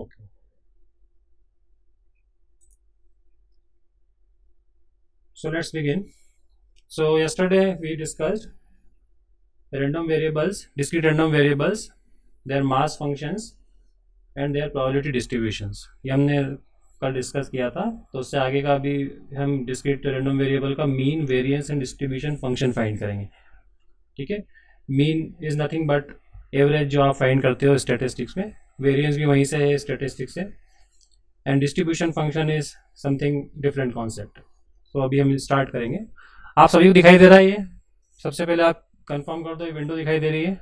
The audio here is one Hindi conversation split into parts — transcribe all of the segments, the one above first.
Okay. So let's begin. So yesterday we discussed random variables, discrete random variables, their mass functions and their probability distributions. ये हमने कल डिस्कस किया था. तो उससे आगे का भी हम डिस्क्रीट रैंडम वेरिएबल का mean, variance and distribution function find करेंगे. ठीक है. Mean is nothing but average जो आप फाइंड करते हो स्टैटिस्टिक्स में. वेरिएंस भी वहीं से है स्टैटिस्टिक्स से. And distribution function is something different concept. तो अभी हम स्टार्ट करेंगे. आप सभी को दिखाई दे रहा है ये? सबसे पहले आप कंफर्म कर दो, ये विंडो दिखाई दे रही है?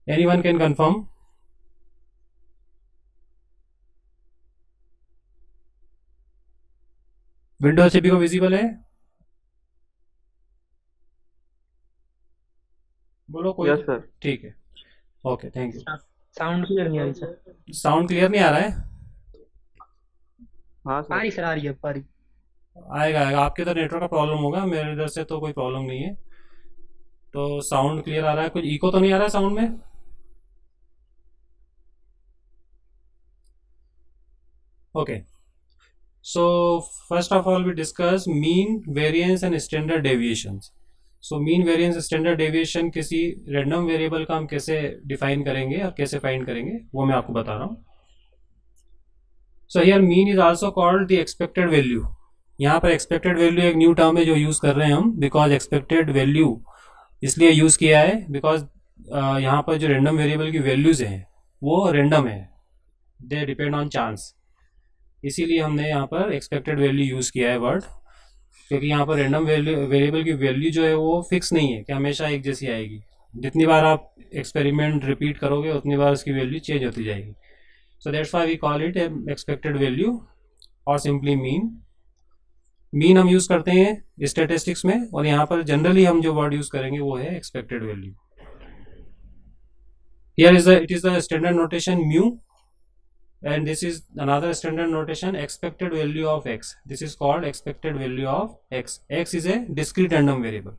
Anyone can confirm? विंडो सभी को विजिबल है? बोलो कोई. Yes sir. ठीक है. Okay, thank you. Sound clear नहीं आ रही सर. साउंड क्लियर नहीं आ रहा है? हाँ आ सर. रही सर, आ रही है, आ रही. आएगा आएगा. आपके इधर नेटवर्क का प्रॉब्लम होगा, मेरे इधर से तो कोई प्रॉब्लम नहीं है. तो साउंड क्लियर आ रहा है. कुछ इको तो नहीं आ रहा है साउंड में? Okay. So first of all we discuss mean, variance and standard deviations. So mean, variance, standard deviation किसी रैंडम वेरिएबल का हम कैसे डिफाइन करेंगे और कैसे फाइंड करेंगे वो मैं आपको बता रहा हूँ. So here mean is also called the expected value. यहाँ पर एक्सपेक्टेड वैल्यू एक न्यू टर्म है जो यूज कर रहे हैं हम, बिकॉज एक्सपेक्टेड वैल्यू इसलिए यूज किया है बिकॉज यहाँ पर जो रैंडम वेरिएबल की वैल्यूज हैं वो रैंडम है, दे डिपेंड ऑन चांस. इसीलिए हमने यहाँ पर एक्सपेक्टेड वैल्यू यूज किया है वर्ड, क्योंकि यहाँ पर रैंडम वेरिएबल की वैल्यू जो है वो फिक्स नहीं है कि हमेशा एक जैसी आएगी. जितनी बार आप एक्सपेरिमेंट रिपीट करोगे उतनी बार उसकी वैल्यू चेंज होती जाएगी. So that's why we call it expected value और सिंपली मीन. मीन हम यूज करते हैं स्टैटिस्टिक्स में, और यहाँ पर जनरली हम जो वर्ड यूज करेंगे वो है expected value. Here is it is the standard notation mu, and this is another standard notation expected value of x. This is called expected value of x. X is a discrete random variable.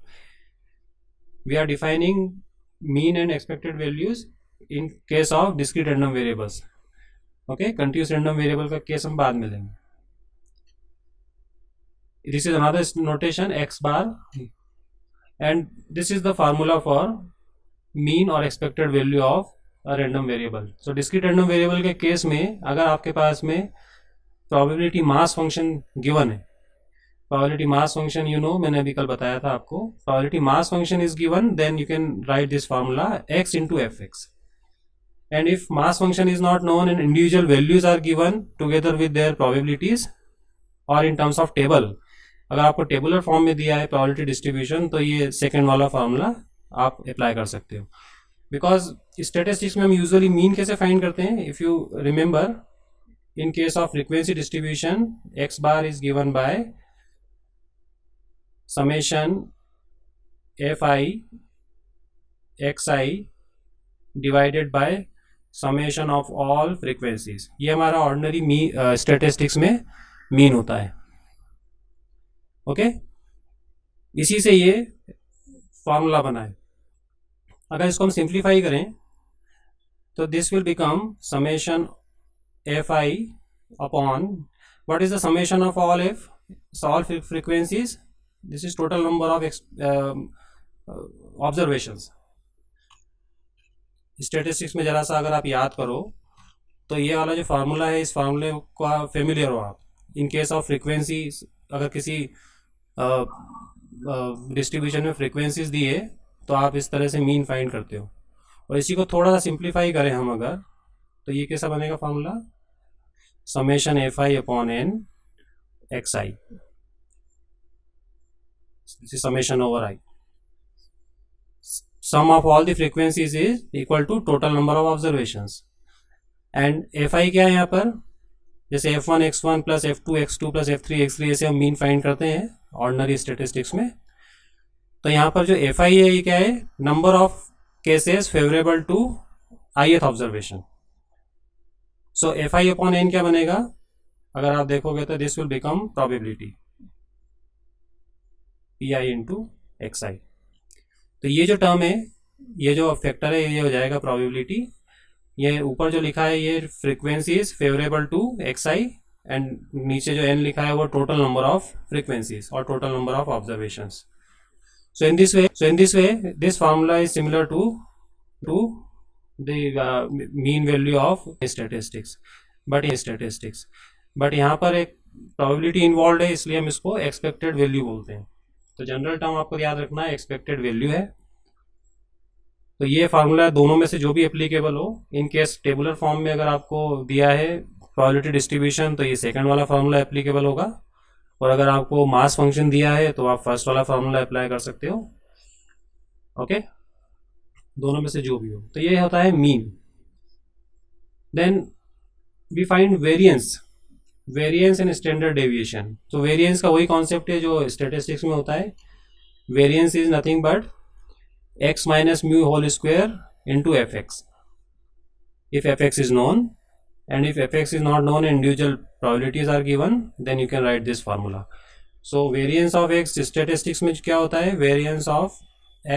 We are defining mean and expected values in case of discrete random variables. Okay, continuous random variable का केस हम बाद में लेंगे. This is another notation x bar, and this is the formula for mean और expected value of random variable. So discrete random variable के केस में अगर आपके पास में प्रोबेबिलिटी मास फंक्शन गिवन है, probability mass function you know, मैंने अभी कल बताया था आपको, probability mass function is given, then you can write this formula x into f x. And if mass function is not known and individual values are given together with their probabilities और इन टर्म्स ऑफ टेबल, अगर आपको टेबुलर फॉर्म में दिया है प्रोबेबिलिटी डिस्ट्रीब्यूशन, तो ये सेकेंड वाला फार्मूला आप अप्लाई कर सकते हो. बिकॉज स्टैटिस्टिक्स में हम यूजुअली मीन कैसे फाइंड करते हैं, if you remember, in case of frequency distribution x bar is given by summation f I x I divided by summation of all frequencies. ये हमारा ऑर्डिनरी स्टैटिस्टिक्स में मीन होता है. ओके, इसी से ये फॉर्मूला बना है. अगर इसको हम सिंप्लीफाई करें तो this will become summation f i upon what is the summation of all F, all frequencies. This is total number of observations. Statistics में जरा सा अगर आप याद करो तो ये वाला जो फार्मूला है, इस फार्मूले को फेमिलियर हो आप. इन केस ऑफ फ्रीक्वेंसी, अगर किसी डिस्ट्रीब्यूशन में फ्रीक्वेंसीज दिए तो आप इस तरह से मीन फाइंड करते हो. और इसी को थोड़ा सा सिंप्लीफाई करें हम अगर, तो ये कैसा बनेगा formula, summation f i upon n x i, summation over i. Sum of all the frequencies is equal to total number of observations. And f i क्या है यहाँ पर, जैसे f1 x1 plus f2 x2 plus f3 x3 ऐसे हम मीन फाइंड करते हैं ऑर्डिनरी स्टैटिस्टिक्स में. तो यहाँ पर जो एफ आई है ये क्या है, number of cases favourable to ith observation. So f i upon n क्या बनेगा, अगर आप देखोगे तो this will become probability p i into x i. तो ये जो टर्म है ये जो फैक्टर है ये हो जाएगा प्रोबेबिलिटी, ये ऊपर जो लिखा है ये frequency is favourable to x i, and नीचे जो एन लिखा है वो टोटल नंबर ऑफ फ्रीक्वेंसीज और total number of observations. So in this way, this formula is similar to the mean value of statistics. But यहाँ पर एक probability involved है, इसलिए हम इसको expected value बोलते हैं. तो जनरल टर्म आपको याद रखना है expected value है. तो ये फार्मूला दोनों में से जो भी एप्लीकेबल हो. इन केस टेबुलर फॉर्म में अगर आपको दिया है probability distribution तो ये सेकंड वाला फार्मूला एप्लीकेबल होगा, और अगर आपको मास फंक्शन दिया है तो आप फर्स्ट वाला फार्मूला अप्लाई कर सकते हो. ओके, दोनों में से जो भी हो. तो ये होता है mean. Then we find variance and standard deviation. तो वेरिएंस का वही कॉन्सेप्ट है जो स्टैटिस्टिक्स में होता है. Variance is nothing but x minus mu whole square into f x, if f x is known. And if fx is not known and individual probabilities are given, then you can write this formula. So variance of x statistics में क्या होता है? Variance of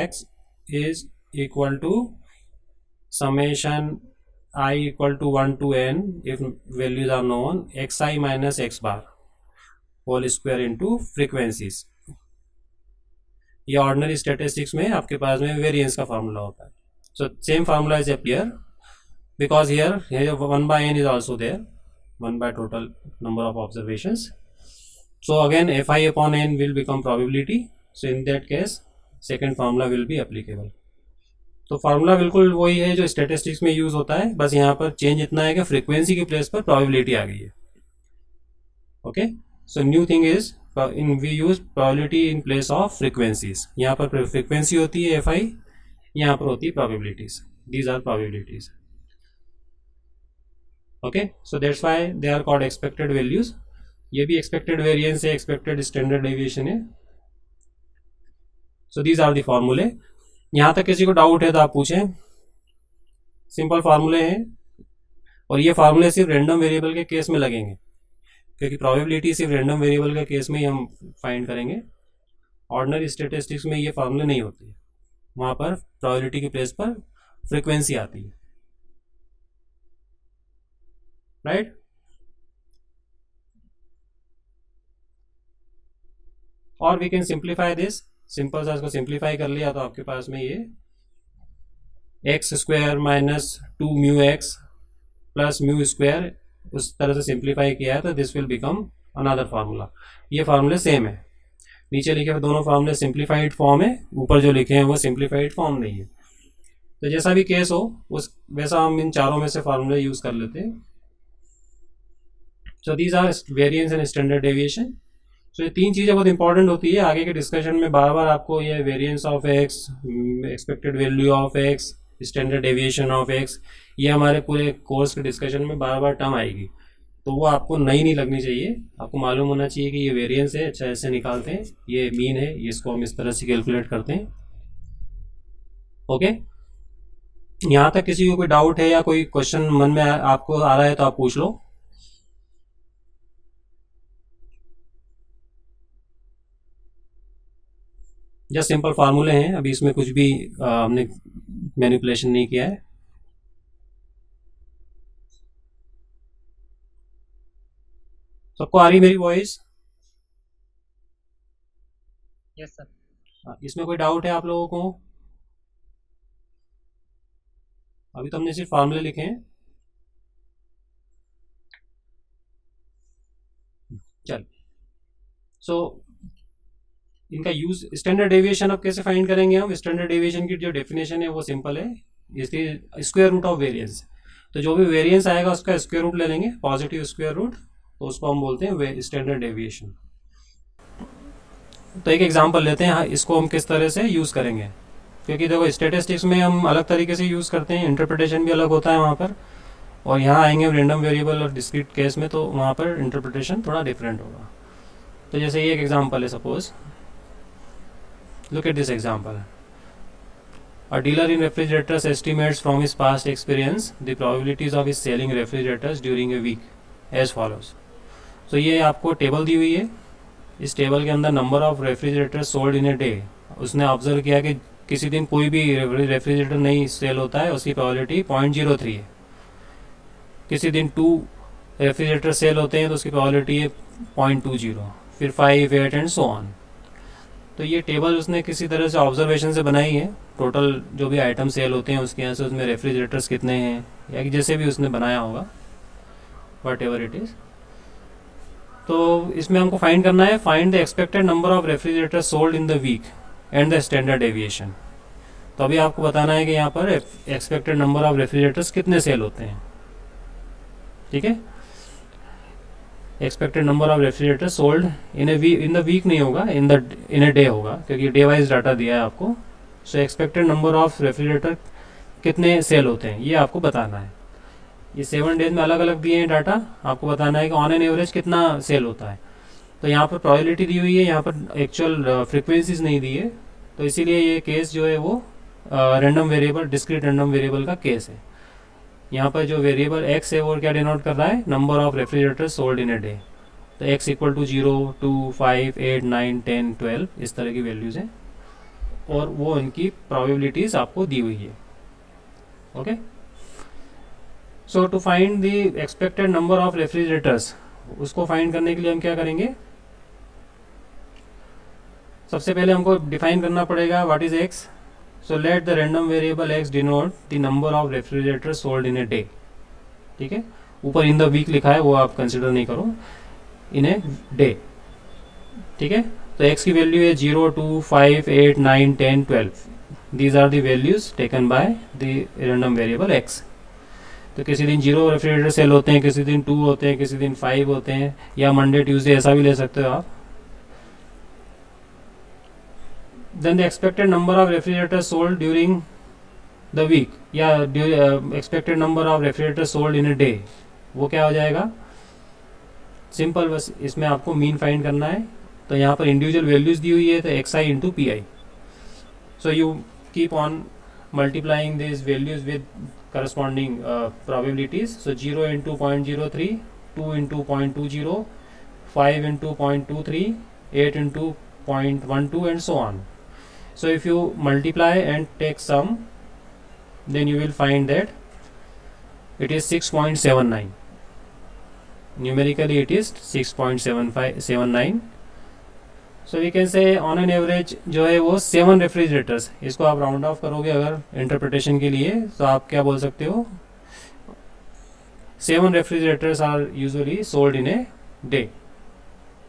x is equal to summation I equal to 1 to n if values are known xi minus x bar whole square into frequencies. ये ordinary statistics में आपके पास में variance का formula होता है. So same formula is appear. Because here 1 by n is also there, 1 by total number of observations. So again fi upon n will become probability. So in that case second formula will be applicable. तो फार्मूला बिल्कुल वही है जो स्टैटिस्टिक्स में यूज होता है, बस यहाँ पर चेंज इतना है कि फ्रीक्वेंसी की प्लेस पर प्रोबेबिलिटी आ गई है. Okay, so new thing is in we use probability in place of frequencies. यहाँ पर फ्रीक्वेंसी होती है fi, यहाँ पर होती है probabilities. These are probabilities. Okay, so that's why they are called expected values. ये भी एक्सपेक्टेड वेरिएंस है, एक्सपेक्टेड स्टैंडर्ड डेविएशन है. सो दीज आर द फॉर्मूले. यहाँ तक किसी को डाउट है तो आप पूछें. सिंपल फार्मूले हैं, और ये फार्मूले सिर्फ रैंडम वेरिएबल के केस में लगेंगे, क्योंकि प्रोबेबिलिटी सिर्फ रैंडम वेरिएबल के केस में ही हम फाइंड करेंगे. ऑर्डिनरी स्टैटिस्टिक्स में ये फार्मूले नहीं होते हैं, वहाँ पर प्रोबेबिलिटी की प्लेस पर फ्रीक्वेंसी आती है. राइट? और we can simplify this. Simple सा इसको सिंप्लीफाई कर लिया तो आपके पास में ये x square minus 2 mu x plus mu square, उस तरह से सिंप्लीफाई किया है तो this will become another formula. ये फार्मूले सेम है. नीचे लिखे हुए दोनों फार्मूले सिंप्लीफाइड फॉर्म है, ऊपर जो लिखे हैं वो सिंप्लीफाइड फॉर्म नहीं है. तो जैसा भी केस हो उस वैसा हम इन चारों में से फार्मूले यूज कर लेते हैं. So these are variance and standard deviation. So ये तीन चीज़ें बहुत इंपॉर्टेंट होती है. आगे के डिस्कशन में बार बार आपको ये variance of x, expected value of x, standard deviation of x, ये हमारे पूरे कोर्स के डिस्कशन में बार बार टर्म आएगी. तो वो आपको नई नहीं लगनी चाहिए. आपको मालूम होना चाहिए कि ये वेरिएंस है, अच्छा ऐसे निकालते हैं, ये मीन है, ये इसको हम इस तरह से कैलकुलेट करते हैं. ओके, यहाँ तक किसी को कोई डाउट है या कोई क्वेश्चन मन में आपको आ रहा है तो आप पूछ लो. जस्ट सिंपल फार्मूले हैं, अभी इसमें कुछ भी हमने मैनिपुलेशन नहीं किया है. सबको आ रही मेरी वॉइस? Yes sir. इसमें कोई डाउट है आप लोगों को? अभी तो हमने सिर्फ फार्मूले लिखे हैं. चल, सो इनका यूज स्टैंडर्ड डेविएशन अब कैसे फाइंड करेंगे हम? स्टैंडर्ड डेविएशन की जो डेफिनेशन है वो सिंपल है, इसलिए स्क्वायर रूट ऑफ वेरिएंस. तो जो भी वेरिएंस आएगा उसका स्क्वायर रूट ले लेंगे, पॉजिटिव स्क्वायर रूट, तो उसको हम बोलते हैं स्टैंडर्ड डेविएशन. तो एक एग्जांपल लेते हैं, इसको हम किस तरह से यूज़ करेंगे. क्योंकि देखो स्टैटिस्टिक्स में हम अलग तरीके से यूज़ करते हैं, इंटरप्रिटेशन भी अलग होता है वहाँ पर, और यहाँ आएंगे रैंडम वेरिएबल और डिस्क्रीट केस में तो वहाँ पर इंटरप्रिटेशन थोड़ा डिफरेंट होगा. तो जैसे ये एक एग्जांपल है, suppose look at this example. A dealer in refrigerators estimates from his past experience the probabilities of his selling refrigerators during a week as follows. So ये आपको टेबल दी हुई है. इस टेबल के अंदर number of refrigerator sold in a day, उसने ऑब्जर्व किया कि किसी दिन कोई भी रेफ्रिजरेटर नहीं सेल होता है, उसकी प्रोबेबिलिटी 0.03 है। किसी दिन 2 रेफ्रिजरेटर सेल होते हैं तो उसकी प्रोबेबिलिटी है 0.20, फिर 5, 8 एंड सो ऑन। तो ये टेबल उसने किसी तरह से ऑब्जर्वेशन से बनाई है, टोटल जो भी आइटम सेल होते हैं उसके यहाँ से उसमें रेफ्रिजरेटर्स कितने हैं या कि जैसे भी उसने बनाया होगा, वट एवर इट इज़। तो इसमें हमको फाइंड करना है, find the expected number of refrigerator sold in the week and the standard deviation. तो अभी आपको बताना है कि यहाँ पर एक्सपेक्टेड नंबर ऑफ रेफ्रिजरेटर्स कितने सेल होते हैं, ठीक है। Expected number of refrigerator sold in the week नहीं होगा, इन ए डे होगा, क्योंकि डे वाइज डाटा दिया है आपको। सो एक्सपेक्टेड नंबर ऑफ रेफ्रिजरेटर कितने सेल होते हैं ये आपको बताना है। ये 7 डेज में अलग अलग दिए हैं डाटा, आपको बताना है कि ऑन एन एवरेज कितना सेल होता है। तो यहाँ पर प्रोबेबिलिटी दी हुई है, यहाँ पर एक्चुअल फ्रिक्वेंसीज नहीं दी है, तो इसीलिए ये केस जो है वो random variable, discrete random variable का केस है। यहाँ पर जो वेरिएबल x है वो क्या डिनोट कर रहा है, number of refrigerator sold in a day. तो x इक्वल टू 0, 2, 5, 8, 9, 10, 12 इस तरह की वैल्यूज हैं, और वो इनकी प्रोबेबिलिटीज आपको दी हुई है। Okay, so to find the expected number of refrigerators, उसको फाइंड करने के लिए हम क्या करेंगे, सबसे पहले हमको डिफाइन करना पड़ेगा what is x। So let the random variable x denote the number of refrigerators sold in a day। ठीक है, ऊपर इन द वीक लिखा है वो आप कंसिडर नहीं करो, इन ए डे। ठीक है, तो x की वैल्यू है 0, 2, 5, 8, 9, 10, 12। These are the values taken by the random variable x। तो किसी दिन 0 रेफ्रिजरेटर सेल होते हैं, किसी दिन 2 होते हैं, किसी दिन 5 होते हैं, या मंडे ट्यूसडे ऐसा भी ले सकते हो आप। Then the expected number of refrigerators sold during the week या expected number of refrigerators sold in a day, वो क्या हो जाएगा, सिंपल, बस इसमें आपको मीन फाइंड करना है। तो यहाँ पर इंडिविजुअल वैल्यूज दी हुई है, तो xi into P I. So you keep on multiplying this values with corresponding probabilities. So 0 into 0.03, 2 into 0.20, 5 into 0.23, 8 into 0.12 and so on. So if you multiply and take sum, then you will find that it is 6.79. Numerically it is 6.79. So we can say on an average जो है वो 7 रेफ्रिजरेटर्स, इसको आप राउंड ऑफ करोगे अगर इंटरप्रिटेशन के लिए, तो आप क्या बोल सकते हो, 7 refrigerators are usually sold in a day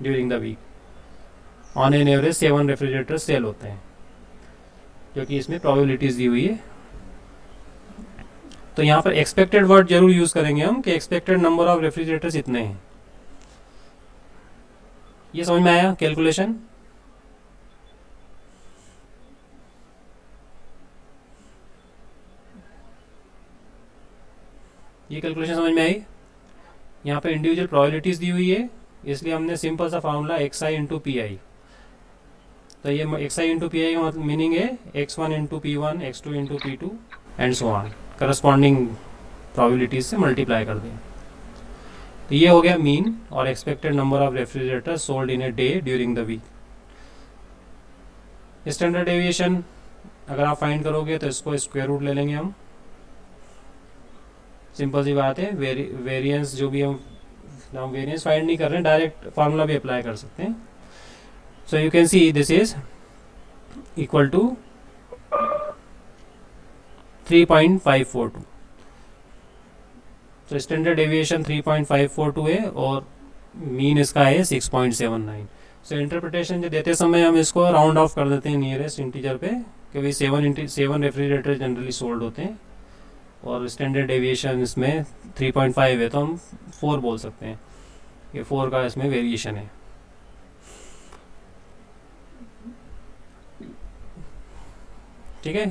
during the week. On an average 7 refrigerators sell होते हैं, क्योंकि इसमें प्रोबेबिलिटीज दी हुई है। तो यहाँ पर एक्सपेक्टेड वर्ड जरूर यूज करेंगे हम कि एक्सपेक्टेड नंबर ऑफ रेफ्रिजरेटर्स इतने हैं। ये समझ में आया कैलकुलेशन? ये कैलकुलेशन समझ में आई? यहाँ पे इंडिविजुअल प्रोबेबिलिटीज दी हुई है, इसलिए हमने सिंपल सा formula xi into P I. तो ये xi इंटू पी आई का मतलब मीनिंग है x1 into p1, x2 into p2 and so on, corresponding probabilities से मल्टीप्लाई कर दें। तो ये हो गया मीन और expected number of refrigerator sold in a day during the week. Standard deviation अगर आप फाइंड करोगे तो इसको स्क्वायर रूट ले लेंगे हम, सिंपल सी बात है। वेरिएंस जो भी हम वेरिएंस फाइंड नहीं कर रहे हैं, डायरेक्ट फार्मूला भी अप्लाई कर सकते हैं। So you can see this is equal to 3.542। तो स्टैंडर्ड डेविएशन 3.542 है और मीन इसका है 6.79। सो इंटरप्रिटेशन जो देते समय हम इसको राउंड ऑफ कर देते हैं नियरेस्ट इंटीजर पे, क्योंकि 7 रेफ्रिजरेटर जनरली सोल्ड होते हैं और स्टैंडर्ड डेविएशन इसमें 3.5 है, तो हम 4 बोल सकते हैं, ये 4 का इसमें वेरिएशन है। ठीक है,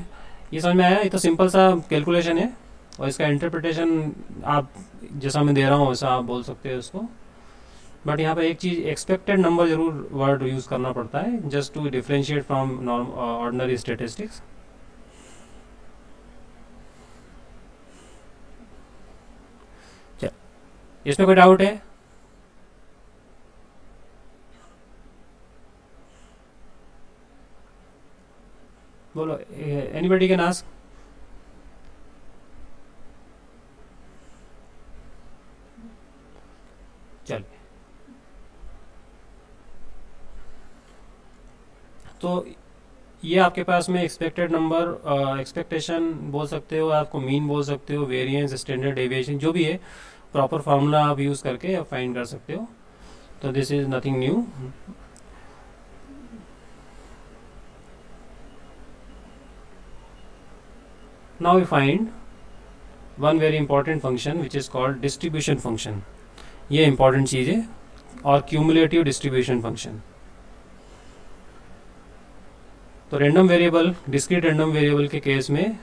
ये समझ में आया? ये तो सिंपल सा कैलकुलेशन है और इसका इंटरप्रिटेशन आप जैसा मैं दे रहा हूँ वैसा आप बोल सकते हो इसको। बट यहाँ पे एक चीज़, एक्सपेक्टेड नंबर जरूर वर्ड यूज़ करना पड़ता है, just to differentiate from ordinary statistics. इसमें कोई डाउट है? बोलो, एनीबडी कैन आस्क. चल, तो ये आपके पास में एक्सपेक्टेड नंबर, एक्सपेक्टेशन बोल सकते हो, आपको मीन बोल सकते हो, वेरिएंस, स्टैंडर्ड डेविएशन, जो भी है प्रॉपर फार्मूला आप यूज़ करके आप फाइंड कर सकते हो. तो this is nothing new. Now we find one very important function which is called distribution function. ये important चीज़ है. और cumulative distribution function. तो random variable, discrete random variable के केस में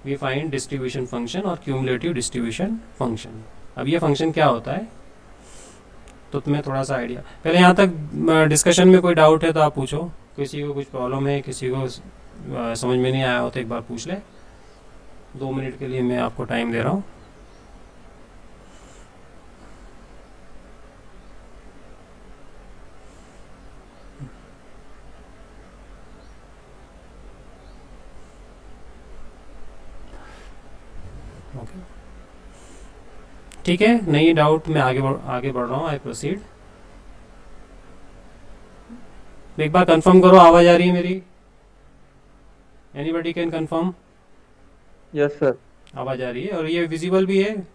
we find distribution function और cumulative distribution function. अब ये function क्या होता है, तो तुम्हें थोड़ा सा आइडिया. पहले यहाँ तक डिस्कशन में कोई डाउट है तो आप पूछो. किसी को कुछ प्रॉब्लम है, किसी को समझ में नहीं आया हो तो एक बार पूछ ले. 2 मिनट के लिए मैं आपको टाइम दे रहा हूँ. ओके, ठीक है. नहीं डाउट, मैं आगे बढ़ रहा हूँ. I proceed. एक बार कंफर्म करो, आवाज आ रही है मेरी? Anybody can confirm? Yes sir. आवाज आ रही है और ये विजिबल भी है,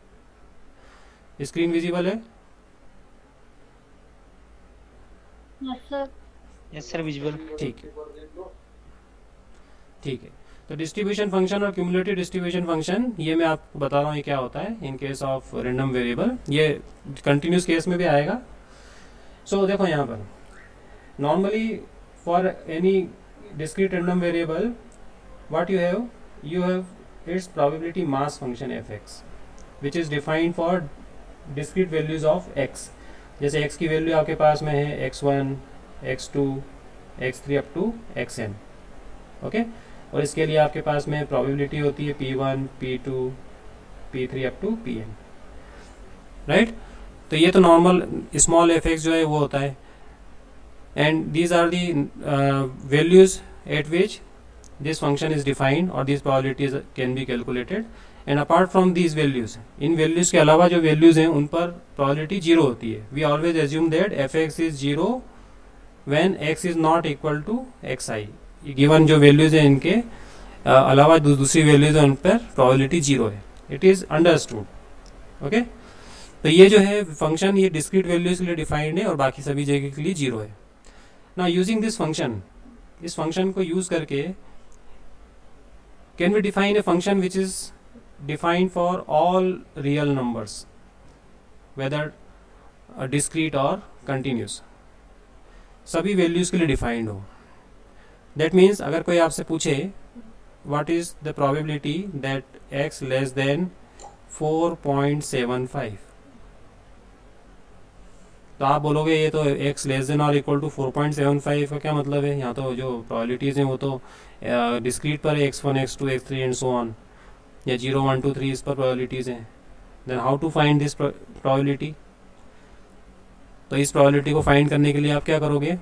स्क्रीन विजिबल है? Yes sir, visual. ठीक है, ठीक है. तो डिस्ट्रीब्यूशन फंक्शन और क्यूमुलेटिव डिस्ट्रीब्यूशन फंक्शन, ये मैं आपको बता रहा हूँ ये क्या होता है in case of random variable. ये कंटिन्यूस केस में भी आएगा. सो देखो यहाँ पर normally for any discrete random variable what you have its probability mass function fx which is defined for discrete values of x. जैसे x की वैल्यू आपके पास में है x1, x2, x3 up to xn. Okay, और इसके लिए आपके पास में प्रोबेबिलिटी होती है p1, p2, p3 up to pn. Right? तो ये तो नॉर्मल स्मॉल fx जो है वो होता है. And these are the values at which this function is defined or these probabilities can be calculated. and apart from these values, in values के अलावा जो values हैं उन पर probability 0 होती है. we always assume that fx is 0 when x is not equal to xi. given जो values हैं इनके अलावा दूसरी values हैं उन पर probability 0 है. it is understood. okay? तो ये जो है function ये discrete values के लिए defined है और बाकी सभी जगह के लिए 0 है. now using this function, इस function को use करके can we define a function which is defined for all real numbers whether discrete or continuous, सभी values के लिए defined हो. that means अगर कोई आपसे पूछे what is the probability that x less than 4.75, तो आप बोलोगे ये तो x लेस देन और इक्वल टू 4.75 का क्या मतलब है. यहाँ तो जो प्रोबेबिलिटीज़ हैं वो तो डिस्क्रीट पर है, x1, x2, x3 and so on, या 0, 1, 2, 3 इस पर प्रोबेबिलिटीज़ हैं. Then how to find this probability? तो इस प्रोबेबिलिटी को फाइंड करने के लिए आप क्या करोगे,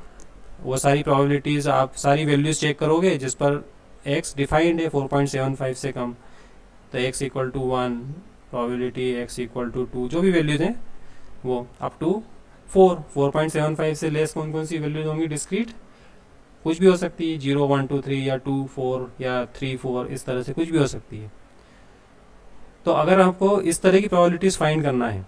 वो सारी प्रोबेबिलिटीज़ आप सारी वैल्यूज़ चेक करोगे जिस पर x डिफाइंड है 4.75 से कम. तो x equal to 1, probability x equal to 2, जो भी वैल्यूज़ हैं वो अप टू 4.75 से लेस कौन कौन सी वैल्यूज होंगी डिस्क्रीट, कुछ भी हो सकती है, 0, 1, 2, 3 या 2, 4 या 3, 4, इस तरह से कुछ भी हो सकती है. तो अगर आपको इस तरह की प्रोबेबिलिटीज फाइंड करना है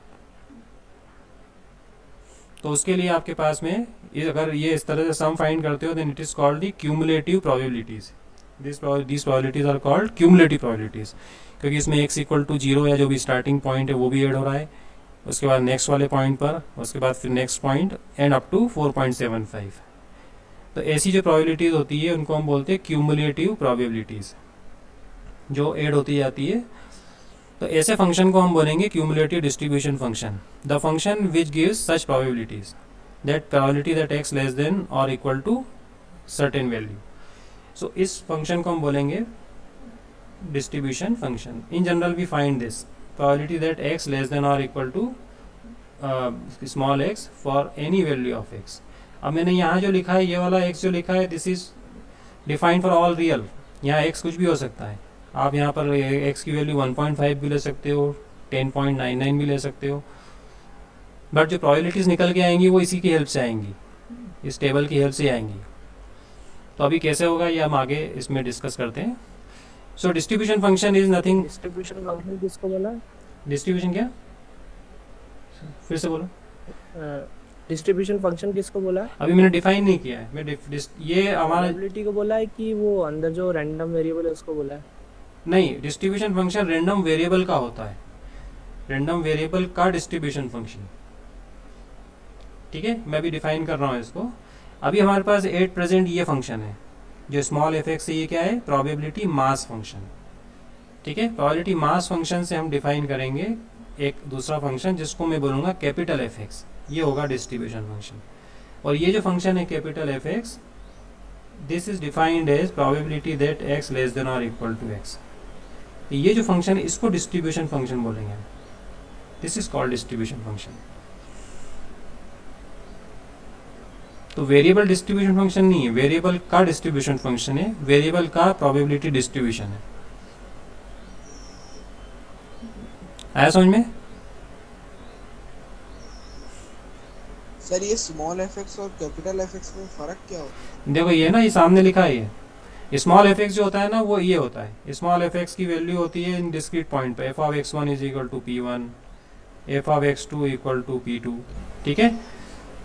तो उसके लिए आपके पास में अगर ये इस तरह से सम फाइंड करते हो then it is called the cumulative probabilities. This probabilities are called cumulative probabilities, क्योंकि इसमें x इक्वल टू 0 या जो भी स्टार्टिंग पॉइंट है वो भी ऐड हो रहा है, उसके बाद नेक्स्ट वाले पॉइंट पर, उसके बाद फिर next point and up to 4.75. तो ऐसी जो प्रोबेबिलिटीज होती है उनको हम बोलते हैं क्यूमुलेटिव प्रोबेबिलिटीज, जो ऐड होती जाती है. तो ऐसे फंक्शन को हम बोलेंगे cumulative distribution function. The function which gives such probabilities, that probability that x less than और equal to certain value. So इस फंक्शन को हम बोलेंगे distribution function. In general we find this probability that x less than or equal to small x for any value of x. अब मैंने यहाँ जो लिखा है ये वाला x जो लिखा है this is defined for all real. यहाँ x कुछ भी हो सकता है, आप यहाँ पर x की वैल्यू 1.5 भी ले सकते हो, 10.99 भी ले सकते हो, बट जो प्रोबेबिलिटीज़ निकल के आएंगी वो इसी की हेल्प से आएंगी, इस टेबल की हेल्प से आएंगी। तो अभी कैसे होगा ये हम आगे इसमें डिस्कस करते हैं। So distribution function is nothing. Distribution function किसको बोला है? डिस्ट्रीब्यूशन क्या, फिर से बोलो। डिस्ट्रीब्यूशन फंक्शन किसको बोला है? अभी मैंने डिफाइन नहीं किया है, ये हमारा प्रोबेबिलिटी को बोला है कि वो अंदर जो रैंडम वेरिएबल है उसको बोला है? नहीं, डिस्ट्रीब्यूशन फंक्शन रैंडम वेरिएबल का होता है, रैंडम वेरिएबल का डिस्ट्रीब्यूशन फंक्शन। ठीक है, मैं भी डिफाइन कर रहा हूँ इसको। अभी हमारे पास एट प्रेजेंट ये फंक्शन है जो स्मॉल एफ एक्स से, ये क्या है, प्रोबेबिलिटी मास फंक्शन। ठीक है, प्रोबेबिलिटी मास फंक्शन से हम डिफाइन करेंगे एक दूसरा फंक्शन जिसको मैं बोलूँगा कैपिटल एफ एक्स, ये होगा डिस्ट्रीब्यूशन फंक्शन। और ये जो फंक्शन है capital F x, this is defined as probability that x less than और इक्वल टू एक्स। ये जो फंक्शन है इसको डिस्ट्रीब्यूशन फंक्शन बोलेंगे, this is called distribution function. तो वेरिएबल डिस्ट्रीब्यूशन फंक्शन नहीं है, वेरिएबल का डिस्ट्रीब्यूशन फंक्शन है, वेरिएबल का प्रोबेबिलिटी डिस्ट्रीब्यूशन है। आया समझ में? सर ये स्मॉल एफ और कैपिटल एफ में फर्क क्या होता है? देखो ये ना, ये सामने लिखा है, ये स्मॉल एफ जो होता है ना वो ये होता है, स्मॉल एफ की वैल्यू होती है इन डिस्क्रीट पॉइंट पे, f of x1 is equal to p1, f of x2 equal to p2। ठीक है,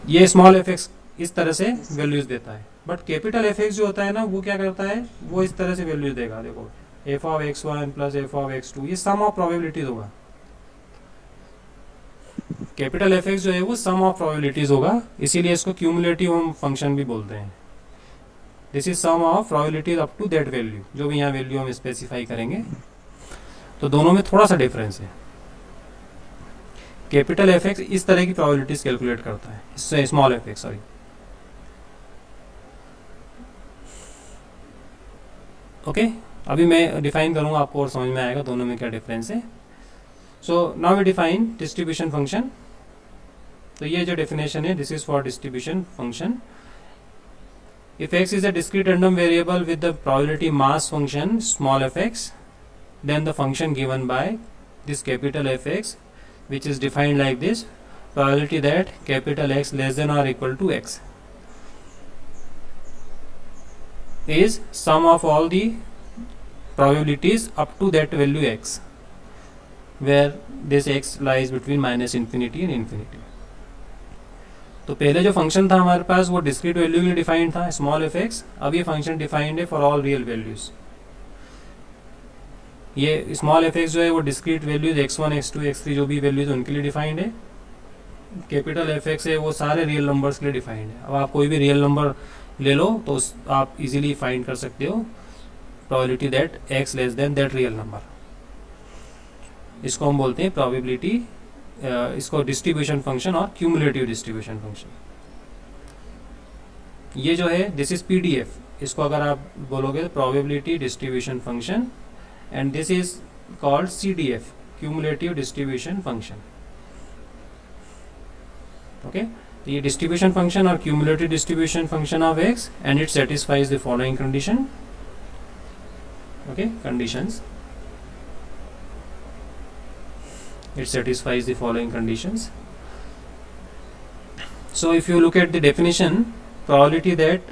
ये स्मॉल एफ इस तरह से वैल्यूज देता है, बट कैपिटल एफ जो होता है ना वो क्या करता है, वो इस तरह से वैल्यूज देगा। देखो F of x1 plus F of x2, ये सम ऑफ प्रोबेबिलिटीज होगा। कैपिटल एफ जो है वो सम ऑफ प्रोबेबिलिटीज होगा, इसीलिए इसको क्यूमुलेटिव हम फंक्शन भी बोलते हैं। This is sum of probabilities up to that value, जो भी यहाँ वैल्यू हम स्पेसिफाई करेंगे। तो दोनों में थोड़ा सा डिफरेंस है। कैपिटल एफ इस तरह की प्रोबेबिलिटीज कैलकुलेट करता है, इससे स्मॉल एफ सॉरी। ओके, अभी मैं डिफाइन करूंगा, आपको और समझ में आएगा दोनों में क्या डिफरेंस है। So now we define distribution function. तो ये जो डेफिनेशन है, this is for distribution function. If x is a discrete random variable with the probability mass function small f(x), then the function given by this capital F(x), which is defined like this: probability that capital X less than or equal to x is sum of all the probabilities up to that value x, where this x lies between minus infinity and infinity. तो पहले जो फंक्शन था हमारे पास वो डिस्क्रीट वैल्यू के लिए डिफाइंड था, स्मॉल एफ एक्स। अब ये फंक्शन डिफाइंड है फॉर ऑल रियल वैल्यूज। ये स्मॉल एफ एक्स जो है वो discrete values x1 x2 x3 जो भी वैल्यूज उनके लिए डिफाइंड है। कैपिटल एफ एक्स है वो सारे रियल नंबर्स के लिए डिफाइंड है। अब आप कोई भी रियल नंबर ले लो तो आप इजीली फाइंड कर सकते हो probability that x less then that real number. इसको हम बोलते हैं प्रोबेबिलिटी, इसको डिस्ट्रीब्यूशन फंक्शन और क्यूमुलेटिव डिस्ट्रीब्यूशन फंक्शन। ये जो है दिस इज पीडीएफ, इसको अगर आप बोलोगे तो probability distribution function, and this is called CDF, cumulative distribution function. Okay, तो ये डिस्ट्रीब्यूशन फंक्शन और cumulative distribution function of x, and it satisfies the following condition. Okay, conditions, it satisfies the following conditions. So if you look at the definition, probability that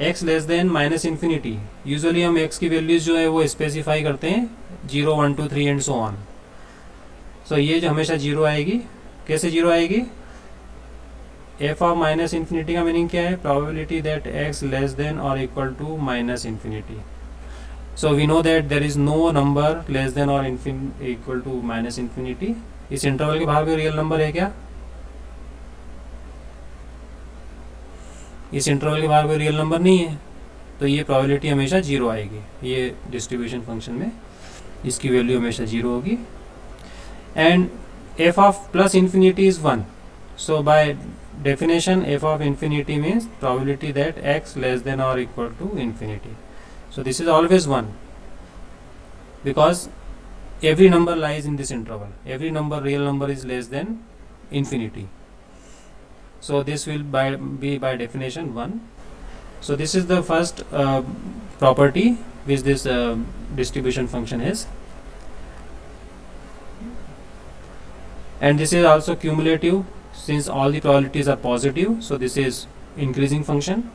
x less than minus infinity, usually हम x की वैल्यूज जो है वो स्पेसिफाई करते हैं 0 1 2 3 एंड सो ऑन। सो ये जो हमेशा 0 आएगी। कैसे 0 आएगी? f ऑफ माइनस इन्फिनिटी का मीनिंग क्या है? Probability that x less than और equal to minus infinity. So we know that there is no number less than or equal to minus infinity. इस इंटरवल के बाहर कोई रियल नंबर है क्या? इस इंटरवल के बाहर कोई रियल नंबर नहीं है, तो ये प्रोबेबिलिटी हमेशा 0 आएगी। ये डिस्ट्रीब्यूशन फंक्शन में इसकी वैल्यू हमेशा 0 होगी। And f of plus infinity is 1। So by definition f of infinity means probability that x less than और equal to infinity. So this is always 1 because every number lies in this interval. Every number, real number, is less than infinity. So this will be by definition 1. So this is the first property which this distribution function is, and this is also cumulative since all the probabilities are positive, so this is increasing function.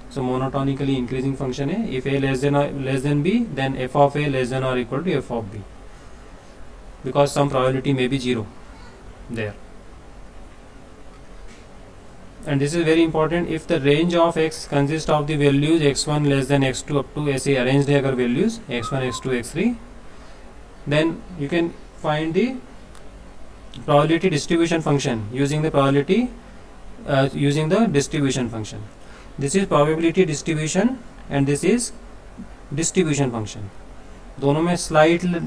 So monotonically increasing function है. If a less than b, then f of a less than or equal to f of b, because some probability may be 0 there. And this is very important. If the range of x consists of the values x1 less than x2 up to ऐसे arranged है अगर values x1 x2 x3, then you can find the probability distribution function using the distribution function. This is probability distribution and this is distribution function. दोनों में slightly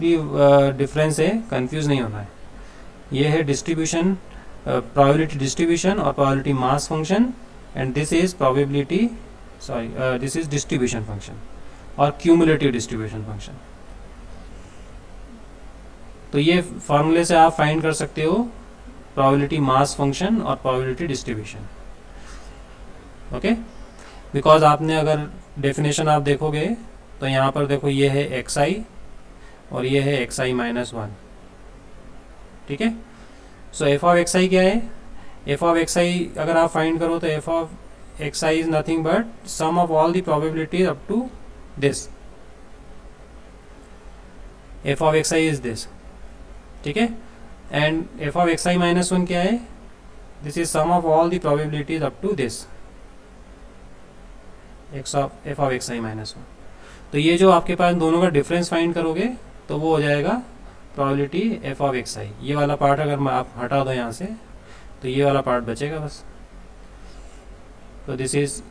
difference है, confuse नहीं होना है. ये है distribution, probability distribution और probability mass function, and this is this is distribution function और cumulative distribution function. तो ये फॉर्मूले से आप फाइंड कर सकते हो probability mass function और probability distribution. ओके, बिकॉज आपने अगर डेफिनेशन आप देखोगे तो यहाँ पर देखो ये है xi और ये है xi माइनस 1. ठीक है, सो f ऑफ xi क्या है? f ऑफ xi अगर आप फाइंड करो तो f of xi is nothing but sum of all the probabilities up to this. f of xi is this. ठीक है, and f of xi minus 1 क्या है? This is sum of all the probabilities up to this f of xi minus 1. तो ये जो आपके पास दोनों का डिफरेंस फाइंड करोगे तो वो हो जाएगा प्रोबेबिलिटी f ऑफ xi. ये वाला पार्ट अगर आप हटा दो यहाँ से तो ये वाला पार्ट बचेगा बस. तो this is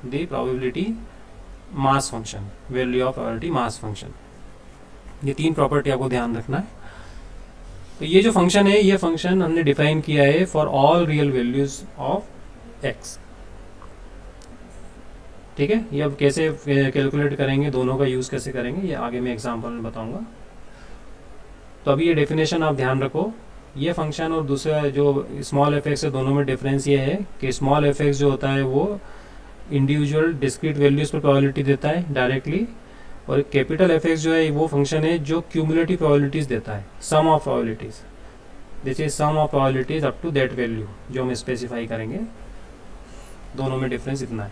the probability mass function, value of probability mass function. ये 3 प्रॉपर्टी आपको ध्यान रखना है. तो ये जो फंक्शन है, ये फंक्शन हमने डिफाइन किया है for all real values of x. ठीक है, ये अब कैसे कैलकुलेट करेंगे, दोनों का यूज़ कैसे करेंगे, ये आगे मैं एग्जांपल में बताऊंगा. तो अभी ये डेफिनेशन आप ध्यान रखो. ये फंक्शन और दूसरा जो स्मॉल एफ एक्स है, दोनों में डिफरेंस ये है कि स्मॉल एफ एक्स जो होता है वो इंडिविजुअल डिस्क्रीट वैल्यूज़ पर प्रोबेबिलिटी देता है डायरेक्टली, और कैपिटल एफ एक्स जो है वो फंक्शन है जो क्यूमुलेटिव प्रोबेबिलिटीज़ देता है, sum of probabilities. This is sum of probabilities up to that value जो हम स्पेसिफाई करेंगे. दोनों में डिफरेंस इतना है.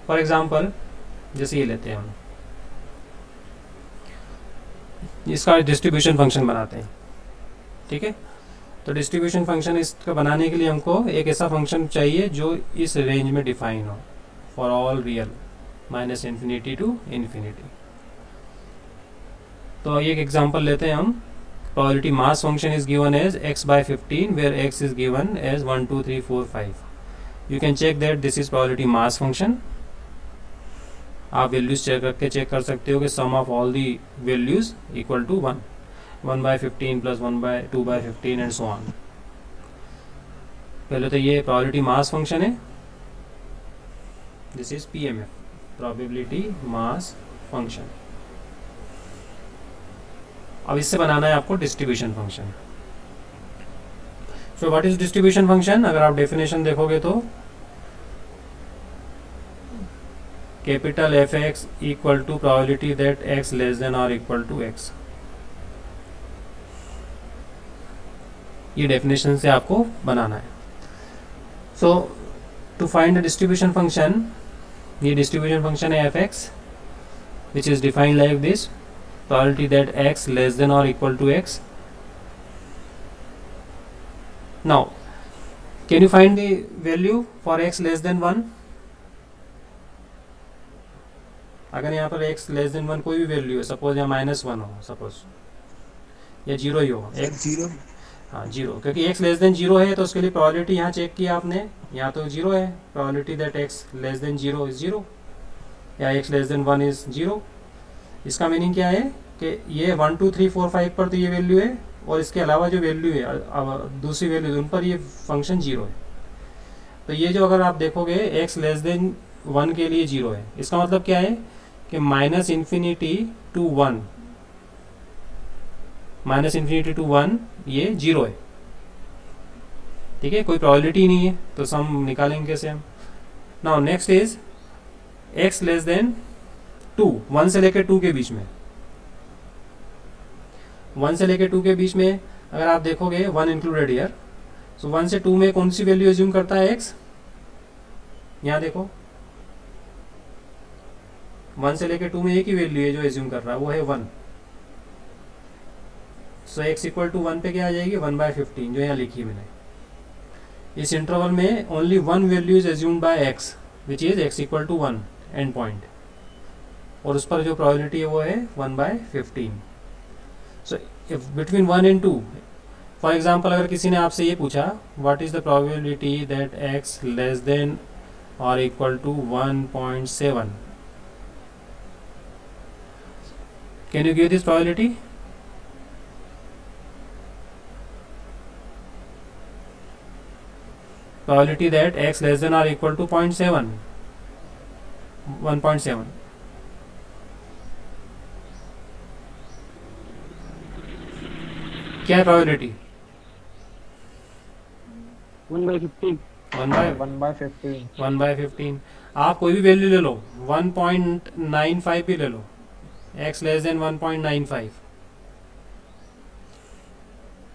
फॉर एग्जाम्पल जैसे ये लेते हैं हम, इसका डिस्ट्रीब्यूशन फंक्शन बनाते हैं. ठीक है, तो डिस्ट्रीब्यूशन फंक्शन इसका बनाने के लिए हमको एक ऐसा फंक्शन चाहिए जो इस रेंज में डिफाइन हो for all real minus infinity to infinity. तो एक एग्जांपल लेते हैं हम. Probability mass function is given as x by 15 where x is given as 1 2 3 4 5. You can check that this is probability mass function. आप वैल्यूज चेक करके चेक कर सकते हो कि sum of all the values equal to 1 by 15 plus 1 by 2 by 15 and so on. पहले तो ये प्रोबेबिलिटी मास फंक्शन है. This is PMF, probability mass function. अब इससे बनाना है आपको distribution function. So what is distribution function? अगर आप डेफिनेशन देखोगे तो capital F x equal to probability that x less than और इक्वल टू एक्स. ये डेफिनेशन से आपको बनाना है. So to find the distribution function, ये डिस्ट्रीब्यूशन फंक्शन है F x which is defined like this, probability that x less than और equal to x. Now can you find the value for x less than 1? अगर यहाँ पर x लेस देन 1 कोई भी वैल्यू है, सपोज यहाँ -1 हो, सपोज या 0 ही हो, x 0, हाँ 0, क्योंकि x लेस देन 0 है तो उसके लिए प्रोबेबिलिटी यहाँ चेक किया आपने, यहाँ तो 0 है. Probability that x less then 0 is 0 या x लेस देन 1 इज 0. इसका मीनिंग क्या है कि ये 1 2 3 4 5 पर तो ये वैल्यू है, और इसके अलावा जो वैल्यू है दूसरी वैल्यू उन पर ये फंक्शन 0 है. तो ये जो अगर आप देखोगे x लेस देन 1 के लिए 0 है, इसका मतलब क्या है कि माइनस इन्फिनिटी टू 1 ये 0 है. ठीक है, कोई प्रोबेबिलिटी नहीं है तो सम निकालेंगे कैसे हम? Now next is x less then 2, 1 से लेकर 2 के बीच में, 1 से लेकर 2 के बीच में अगर आप देखोगे 1 इंक्लूडेड ईयर, सो 1 से 2 में कौन सी वैल्यू एज्यूम करता है x, यहाँ देखो 1 से लेकर 2 में एक ही वैल्यू है जो एज्यूम कर रहा है, वो है 1। सो x इक्वल टू 1 पे क्या आ जाएगी, 1/15 जो यहाँ लिखी है मैंने। इस इंटरवल में only 1 value is assumed by x which is x equal to 1 end point, और उस पर जो प्रोबेबिलिटी है वो है 1/15। So if between 1 and 2, for example अगर किसी ने आपसे ये पूछा what is the probability that x less than और equal to 1.7, can you give this probability? Probability that x less than or equal to 0.7, 1.7. क्या है probability? 1/15 1/15। आप कोई भी वैल्यू ले लो, 1.95 भी ले लो, x लेस देन 1.95,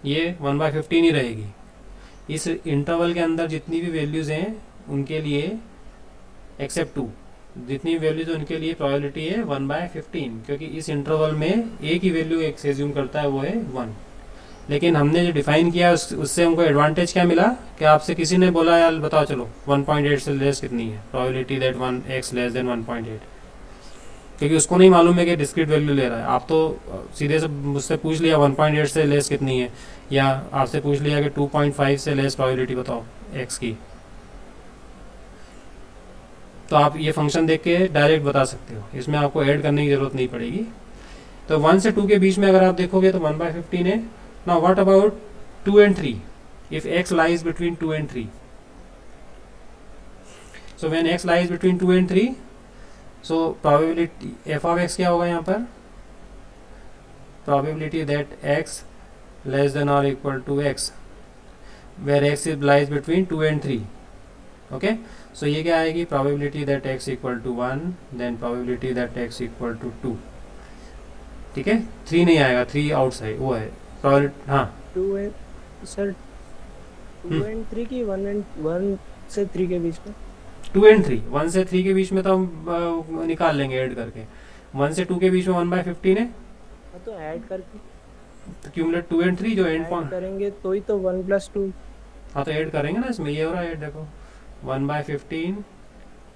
ये 1/15 ही रहेगी। इस इंटरवल के अंदर जितनी भी वैल्यूज हैं उनके लिए एक्सेप्ट 2, जितनी वैल्यूज हैं उनके लिए प्रोबेबिलिटी है 1/15, क्योंकि इस इंटरवल में एक ही वैल्यू एक्स एज्यूम करता है, वो है 1। लेकिन हमने जो डिफाइन किया उससे हमको एडवांटेज क्या मिला कि आपसे किसी ने बोला यार बताओ चलो 1.8 से लेस कितनी है probability that 1x less than 1.8, क्योंकि उसको नहीं मालूम है कि डिस्क्रीट वैल्यू ले रहा है। आप तो सीधे से मुझसे पूछ लिया 1.8 से लेस कितनी है, या आपसे पूछ लिया कि 2.5 से लेस प्रोबेबिलिटी बताओ x की, तो आप ये फंक्शन देख के डायरेक्ट बता सकते हो, इसमें आपको ऐड करने की जरूरत नहीं पड़ेगी। तो 1 से 2 के बीच में अगर आप देखोगे तो 1/15 है। Now what about 2 and 3, if x lies between 2 and 3, so when x lies between 2 and 3, so probability f of x क्या होगा यहाँ पर, probability that x less than और equal to x where x is lies between 2 and 3, okay. So ये क्या आएगी, probability that x equal to 1 then probability that x equal to 2, ठीक है। 3 नहीं आएगा, 3 आउटसाइड वो है प्रोबेबिलिटी। हाँ 2 and सर 2 and 3 की 1 से 3 के बीच में 2 and 3, 1 से 3 के बीच में तो हम निकाल लेंगे ऐड करके। 1 से 2 के बीच में 1/15 है, तो ऐड करके तो क्यूमुलेट 2 and 3 जो एंड ऐड पॉइंट, करेंगे तो ही तो 1 + 2। हाँ तो ऐड करेंगे ना, इसमें ये हो रहा है ऐड, देखो 1/15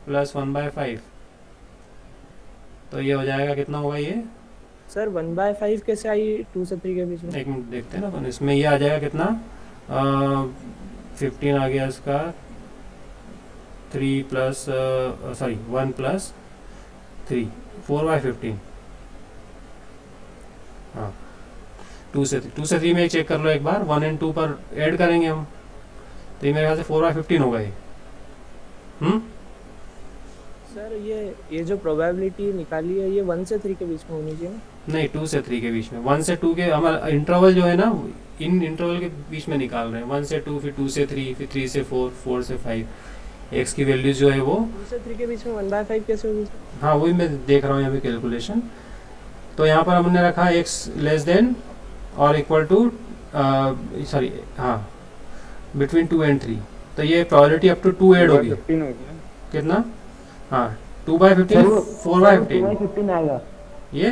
प्लस 1/5, तो ये हो जाएगा कितना होगा ये, सर 1/5 कैसे आई 2 से 3 के बीच में? एक मिनट देखते हैं ना अपन, इसमें ये आ जाएगा कितना, 15 आ गया इसका, 3 प्लस सॉरी 1 + 3, 4/15। हाँ 2 से 3 में चेक कर लो एक बार, 1 and 2 पर ऐड करेंगे हम, तो ये मेरे ख्याल से 4/15 होगा ये। सर ये जो प्रोबेबिलिटी निकाली है ये 1 से 3 के बीच में होनी चाहिए ना? नहीं 2 से 3 के बीच में, 1 से 2 के हमारा इंटरवल जो है ना, इन इंटरवल के बीच में निकाल रहे हैं, 1 से 2, फिर 2 से 3, फिर 3 से 4, 4 से 5, एक्स की वैल्यूज जो है वो 2 से 3 के बीच में 1/5 कैसे होगी सर? हाँ वही मैं देख रहा हूँ यहाँ पे कैलकुलेशन। तो यहाँ पर हमने रखा x लेस देन और इक्वल टू सॉरी हाँ बिटवीन 2 and 3, तो ये प्रोबेबिलिटी अप टू 2 ऐड होगी, 15 हो गया कितना, हाँ 2/15, 4/15 2/15 आएगा ये,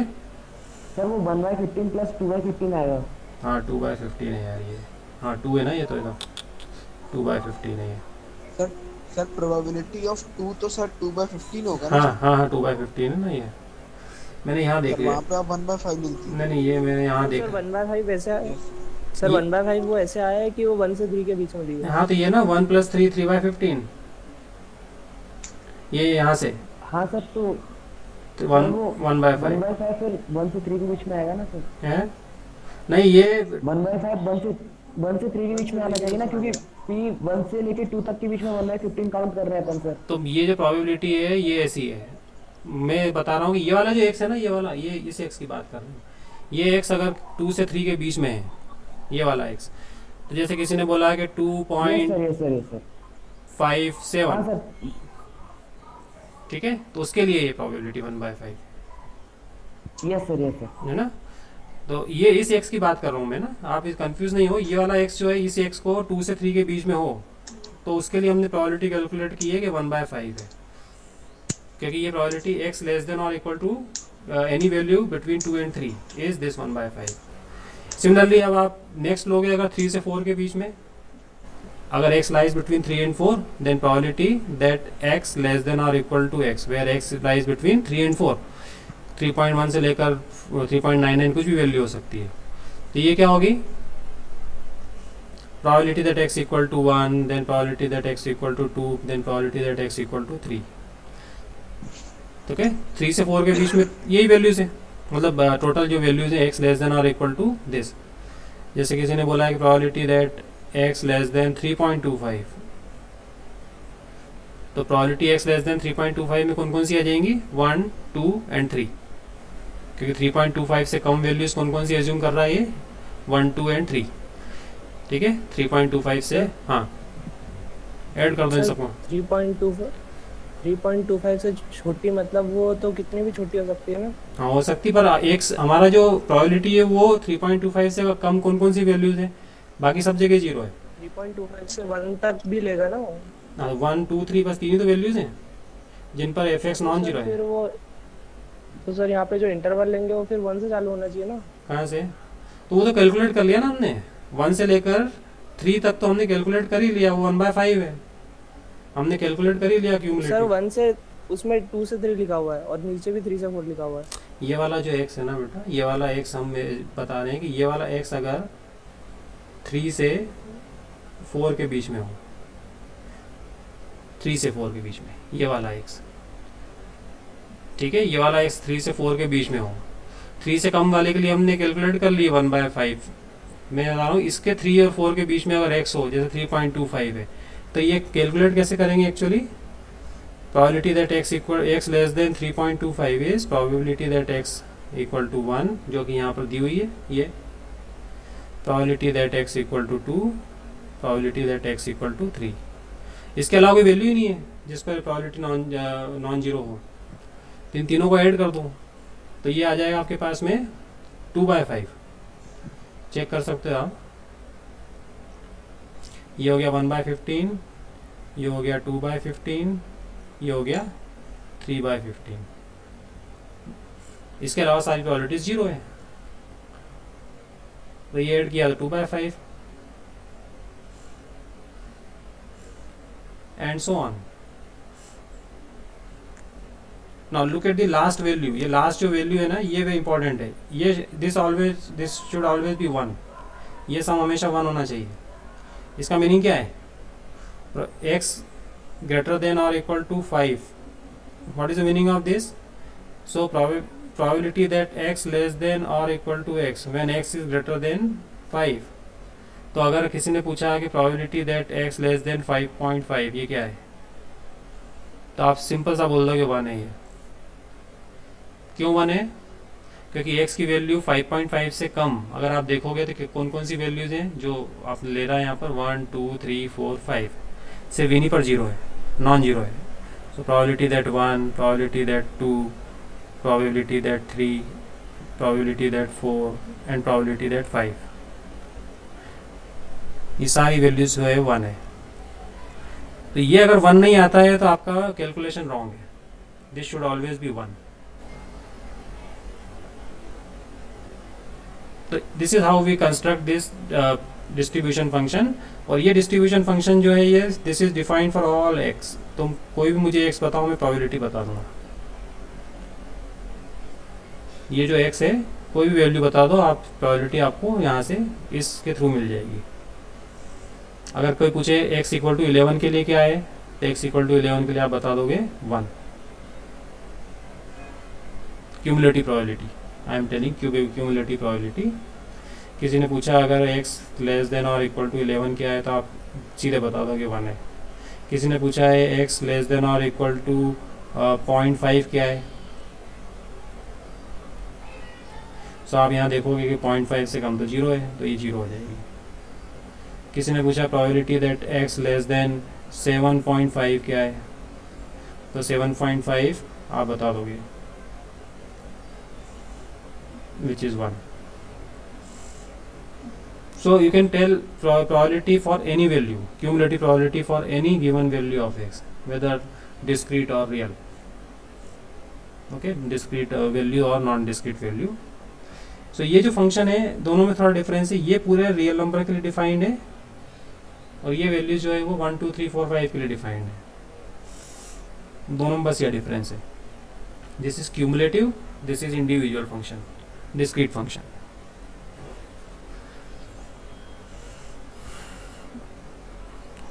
सर, वो 1/15 प्लस 2/15 आएगा। हाँ 2/15 है यार ये, हाँ 2 है ना ये, तो एकदम 2/15 है ये। सर प्रोबेबिलिटी ऑफ 2 तो सर 2/15 होगा ना? हाँ हाँ हाँ 2/15 है ना ये, मैंने यहाँ सर देखा वहाँ पे आप 1/5 मिलती है। नहीं ये मैंने यहाँ सर देखा। 1/5 ऐसे आया, सर ये- 1/5 वो ऐसे आया है कि वो 1 से 3 के बीच में दी है। हाँ तो ये ना 1 + 3, 3/15, ये यहाँ से हाँ सर, तो 1/5 1/5 फिर 1 से 3 के बीच में आएगा ना सर? है, नहीं ये 1/5 1 से 3 के बीच में आना चाहिए ना, क्योंकि P 1 से लेके 2 तक के बीच में 1/15 काउंट कर रहे हैं अपन सर। तो ये जो प्रोबेबिलिटी है ये ऐसी है, मैं बता रहा हूँ कि ये वाला जो x है ना, ये वाला, ये इस x की बात कर रहा हूँ, ये x अगर 2 से 3 के बीच में है, ये वाला x, तो जैसे किसी ने बोला कि yes sir, yes sir, yes sir. 2.57, हाँ सर, ठीक है, तो उसके लिए ये प्रोबेबिलिटी 1/5 यस सर है ना। तो ये इस x की बात कर रहा हूँ मैं ना, आप इस कंफ्यूज नहीं हो। ये वाला x जो है इस x को 2 से 3 के बीच में हो, तो उसके लिए हमने प्रोबेबिलिटी कैलकुलेट की है कि 1/5 है, क्योंकि ये प्रोबेबिलिटी x लेस देन और equal to any value between 2 and 3 is this 1/5। Similarly अब आप नेक्स्ट लोगे अगर 3 से 4 के बीच में, अगर x lies between 3 and 4 then probability that x less than or equal to x where x lies between 3 and 4, 3.1 से लेकर 3.99 कुछ भी वैल्यू हो सकती है। तो ये क्या होगी, probability that x equal to 1, then probability that x equal to 2, then probability that x equal to 3। तो क्या 3 से 4 के बीच में यही वैल्यूज है, मतलब टोटल जो वैल्यूज है x लेस देन और इक्वल टू दिस। जैसे किसी ने बोला है कि probability that x less then 3.25, तो probability x लेस देन 3.25 में कौन कौन सी आ जाएंगी, 1, 2 and 3, क्योंकि 3.25 से कम वैल्यूज कौन कौन सी एज्यूम कर रहा है ये, 1, 2 and 3। ठीक है, 3.25 से हाँ ऐड कर दो इन सबको। 3.25 से छोटी मतलब वो तो कितनी भी छोटी हो सकती है ना। हाँ हो सकती, पर एक हमारा जो प्रोबेबिलिटी है वो 3.25 से कम कौन कौन सी वैल्यूज है, बाकी सब जगह 0 है। 3.25 से 1 तक भी लेगा ना वो। 1, 2, 3 बस 3 ही तो वैल्यूज हैं जिन पर एफ एक्स नॉन जीरो फिर है। वो तो सर यहाँ पे जो इंटरवल लेंगे वो फिर 1 से चालू होना चाहिए ना। कहाँ से, तो वो तो कैलकुलेट कर लिया ना हमने, 1 से लेकर 3 तक तो हमने कैलकुलेट कर ही लिया, वो 1/5 है, हमने कैलकुलेट कर ही लिया सर क्यूमुलेटिव। 1 से उसमें 2 से 3 लिखा हुआ है और नीचे भी 3 से 4 लिखा हुआ है। ये वाला जो x है ना बेटा, ये वाला x हम बता रहे हैं कि ये वाला x अगर 3 से 4 के बीच में हो, 3 से 4 के बीच में ये वाला x, ठीक है, ये वाला x 3 से 4 के बीच में हो, 3 से कम वाले के लिए हमने कैलकुलेट कर ली 1/5। मैं बता रहा हूँ इसके 3 और 4 के बीच में अगर x हो, जैसे 3.25 है, तो ये कैलकुलेट कैसे करेंगे actually, probability that x less than 3.25 is probability that x equal to 1, जो कि यहाँ पर दी हुई है, ये probability that x equal to 2, probability that x equal to 3। इसके अलावा कोई वैल्यू ही नहीं है जिस पर probability नॉन जीरो हो, तो इन तीनों को ऐड कर दो तो ये आ जाएगा आपके पास में 2/5। चेक कर सकते हो आप, ये हो गया 1/15, ये हो गया 2/15, ये हो गया 3/15। इसके अलावा सारी प्रोबेबिलिटीज 0 है, तो ये ऐड किया तो 2/5 and so on. Now look at the last value, ये लास्ट जो वैल्यू है ना ये भी इंपॉर्टेंट है, ये दिस शुड ऑलवेज बी 1, ये सम हमेशा 1 होना चाहिए। इसका मीनिंग क्या है, x greater than or equal to 5, what is the meaning of this, so probability that x less than or equal to x when x is greater than 5। तो अगर किसी ने पूछा कि probability that x less than 5.5 ये क्या है, तो आप सिंपल सा बोल दो कि 1 है। ये क्यों 1 है, क्योंकि x की वैल्यू 5.5 से कम अगर आप देखोगे तो कौन कौन सी वैल्यूज हैं जो आप ले रहा है यहाँ पर, 1, 2, 3, 4, 5, सिर्फ इन्हीं पर 0 है, नॉन जीरो है। सो probability that 1, probability that 2, probability that 3, probability that 4 and probability that 5, ये सारी वैल्यूज जो है 1 है। तो ये अगर 1 नहीं आता है तो आपका कैलकुलेशन रॉन्ग है, दिस शुड ऑलवेज बी 1। तो this is how we construct this distribution function. और ये डिस्ट्रीब्यूशन फंक्शन जो है ये this is defined for all x. तुम कोई भी मुझे एक्स बताओ, मैं प्रोबेबिलिटी बता दूंगा। ये जो एक्स है कोई भी वैल्यू बता दो, आप प्रोबेबिलिटी आपको यहाँ से इसके थ्रू मिल जाएगी। अगर कोई पूछे x इक्वल टू 11 के लिए क्या है, तो x इक्वल टू 11 के लिए आप बता दोगे 1, cumulative probability, I am telling cumulative probability. किसी ने पूछा अगर x लेस देन और इक्वल टू 11 क्या है, तो आप सीधे बता दोगे 1 है। किसी ने पूछा है x लेस देन और इक्वल टू 0.5 क्या है, तो आप यहाँ देखोगे कि 0.5 से कम तो 0 है, तो ये 0 हो जाएगी। किसी ने पूछा probability that x less then 7.5 क्या है, तो 7.5 आप बता दोगे which is 1. So you can tell probability for any value, cumulative probability for any given value of x, whether discrete or real. Okay, discrete value or non-discrete value. So ये जो फंक्शन है दोनों में थोड़ा डिफरेंस है. ये पूरे रियल नंबर के लिए डिफाइंड है और ये वैल्यू जो है वो 1 2 3 4 5 के लिए डिफाइंड है. दोनों में बस ये डिफरेंस है. This is cumulative, this is individual function, discrete function.